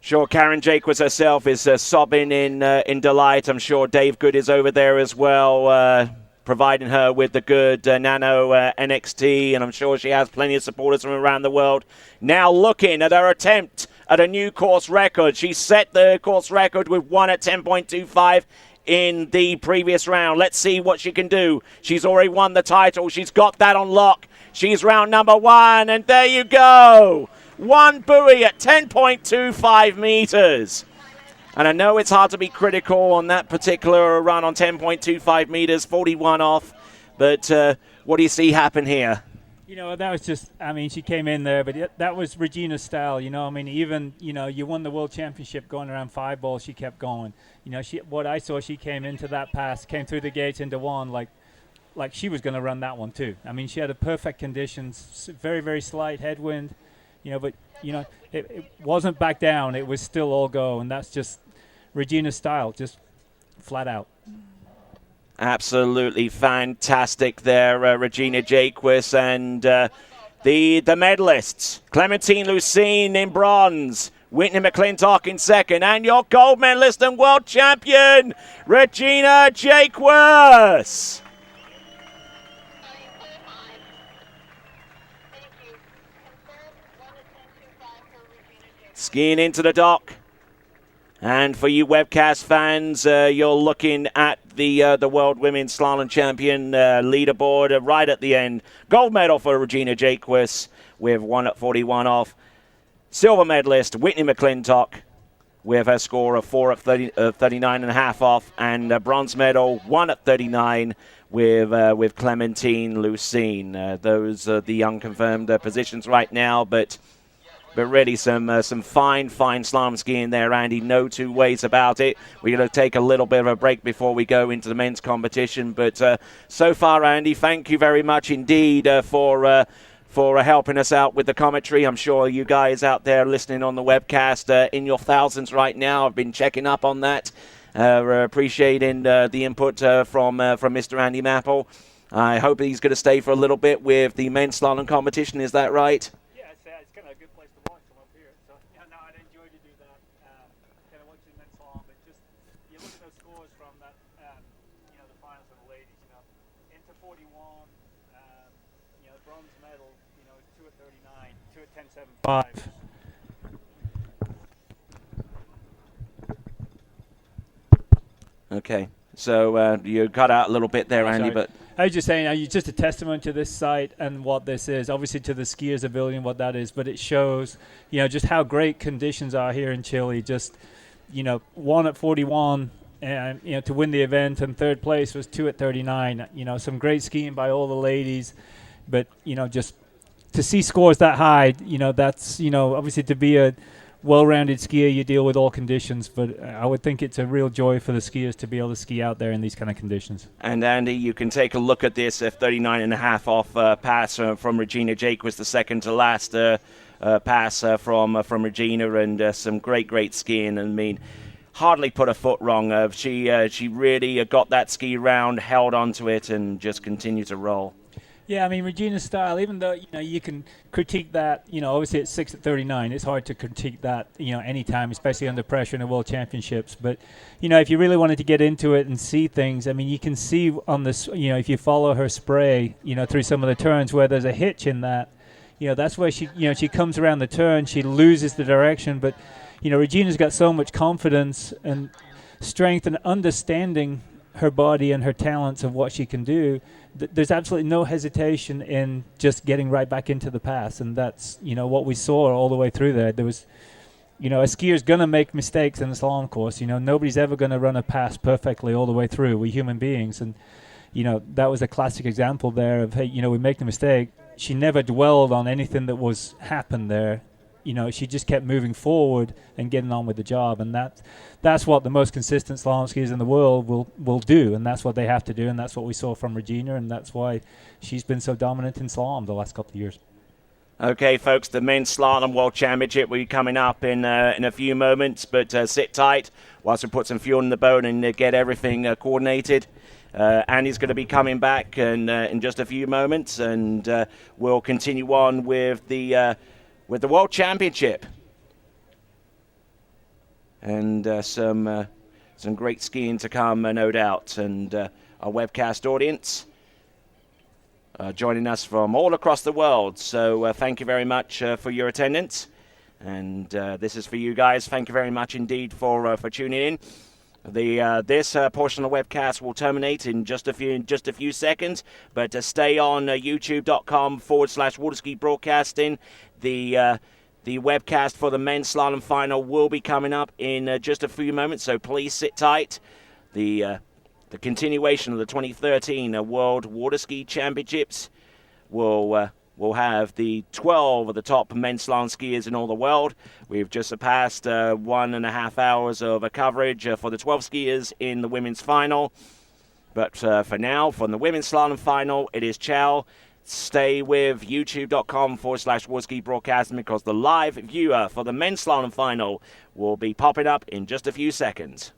Sure, Karen Jaquess herself is sobbing in delight. I'm sure Dave Good is over there as well, providing her with the good Nano NXT, and I'm sure she has plenty of supporters from around the world. Now looking at her attempt at a new course record. She set the course record with 1 at 10.25 in the previous round. Let's see what she can do. She's already won the title. She's got that on lock. She's round number 1, and there you go. 1 buoy at 10.25 meters. And I know it's hard to be critical on that particular run on 10.25 meters, 41 off. But what do you see happen here? That was just, I mean, she came in there, but that was Regina's style. I mean, even, you won the World Championship going around 5 balls, she kept going. What I saw, she came into that pass, came through the gates into 1, like she was going to run that one too. I mean, she had a perfect conditions, very, very slight headwind, but, it wasn't back down. It was still all go, and that's just Regina's style, just flat out. Absolutely fantastic there, Regina Jaquess, and the medalists. Clementine Lucine in bronze, Whitney McClintock in second, and your gold medalist and world champion, Regina Jaquess. Skiing into the dock. And for you webcast fans, you're looking at the World Women's Slalom Champion leaderboard right at the end. Gold medal for Regina Jaquess with 1 at 41 off. Silver medalist Whitney McClintock with her score of 4 at 39.5 off. And bronze medal 1 at 39 with Clementine Lucine. Those are the unconfirmed positions right now, but really some fine slalom skiing there, Andy. No two ways about it. We're going to take a little bit of a break before we go into the men's competition. But so far, Andy, thank you very much indeed for helping us out with the commentary. I'm sure you guys out there listening on the webcast in your thousands right now have been checking up on that. We're appreciating the input from Mr. Andy Mapple. I hope he's going to stay for a little bit with the men's slalom competition. Is that right? It's kind of a good place to watch from up here. So, I'd enjoy to do that. Kind of watching men's slalom, but just you look at those scores from that, the finals of the ladies. Into 41, the bronze medal. 2 at 39, 2 at 10.75. Okay, so you cut out a little bit there, Andy, but I was just saying, it's just a testament to this site and what this is. Obviously, to the skiers' ability and what that is, but it shows, just how great conditions are here in Chile. Just, 1 at 41 and to win the event, and third place was 2 at 39. Some great skiing by all the ladies, but just to see scores that high, that's obviously to be a well-rounded skier, you deal with all conditions, but I would think it's a real joy for the skiers to be able to ski out there in these kind of conditions. And Andy, you can take a look at this 39.5 off pass from Regina Jaquess, the second to last pass from Regina, and some great skiing. I mean, hardly put a foot wrong. She really got that ski round, held onto it, and just continued to roll. Yeah, I mean, Regina's style, even though, you can critique that, obviously it's 6 at 39. It's hard to critique that, anytime, especially under pressure in the World Championships. But, if you really wanted to get into it and see things, I mean, you can see on this, if you follow her spray, through some of the turns where there's a hitch in that, that's where she comes around the turn, she loses the direction. But, Regina's got so much confidence and strength and understanding her body and her talents of what she can do. There's absolutely no hesitation in just getting right back into the pass, and that's what we saw all the way through there. There was, a skier's gonna make mistakes in a slalom course. Nobody's ever gonna run a pass perfectly all the way through. We're human beings, and that was a classic example there of, hey, we make the mistake. She never dwelled on anything that was happened there. She just kept moving forward and getting on with the job, and that's what the most consistent slalom skiers in the world will do, and that's what they have to do, and that's what we saw from Regina, and that's why she's been so dominant in slalom the last couple of years. Okay, folks, the Men's Slalom World Championship will be coming up in a few moments, but sit tight whilst we put some fuel in the boat and get everything coordinated. Andy's going to be coming back in just a few moments, and we'll continue on with the World Championship, and some great skiing to come, no doubt, and our webcast audience joining us from all across the world. So thank you very much for your attendance, and this is for you guys. Thank you very much indeed for tuning in. This portion of the webcast will terminate in just a few seconds, but stay on youtube.com/waterski broadcasting. The webcast for the men's slalom final will be coming up in just a few moments, so please sit tight. The continuation of the 2013 World Waterski Championships will have the 12 of the top men's slalom skiers in all the world. We've just surpassed 1.5 hours of coverage for the 12 skiers in the women's final. But for now, from the women's slalom final, it is ciao. Stay with youtube.com/waterski broadcasting, because the live viewer for the men's slalom final will be popping up in just a few seconds.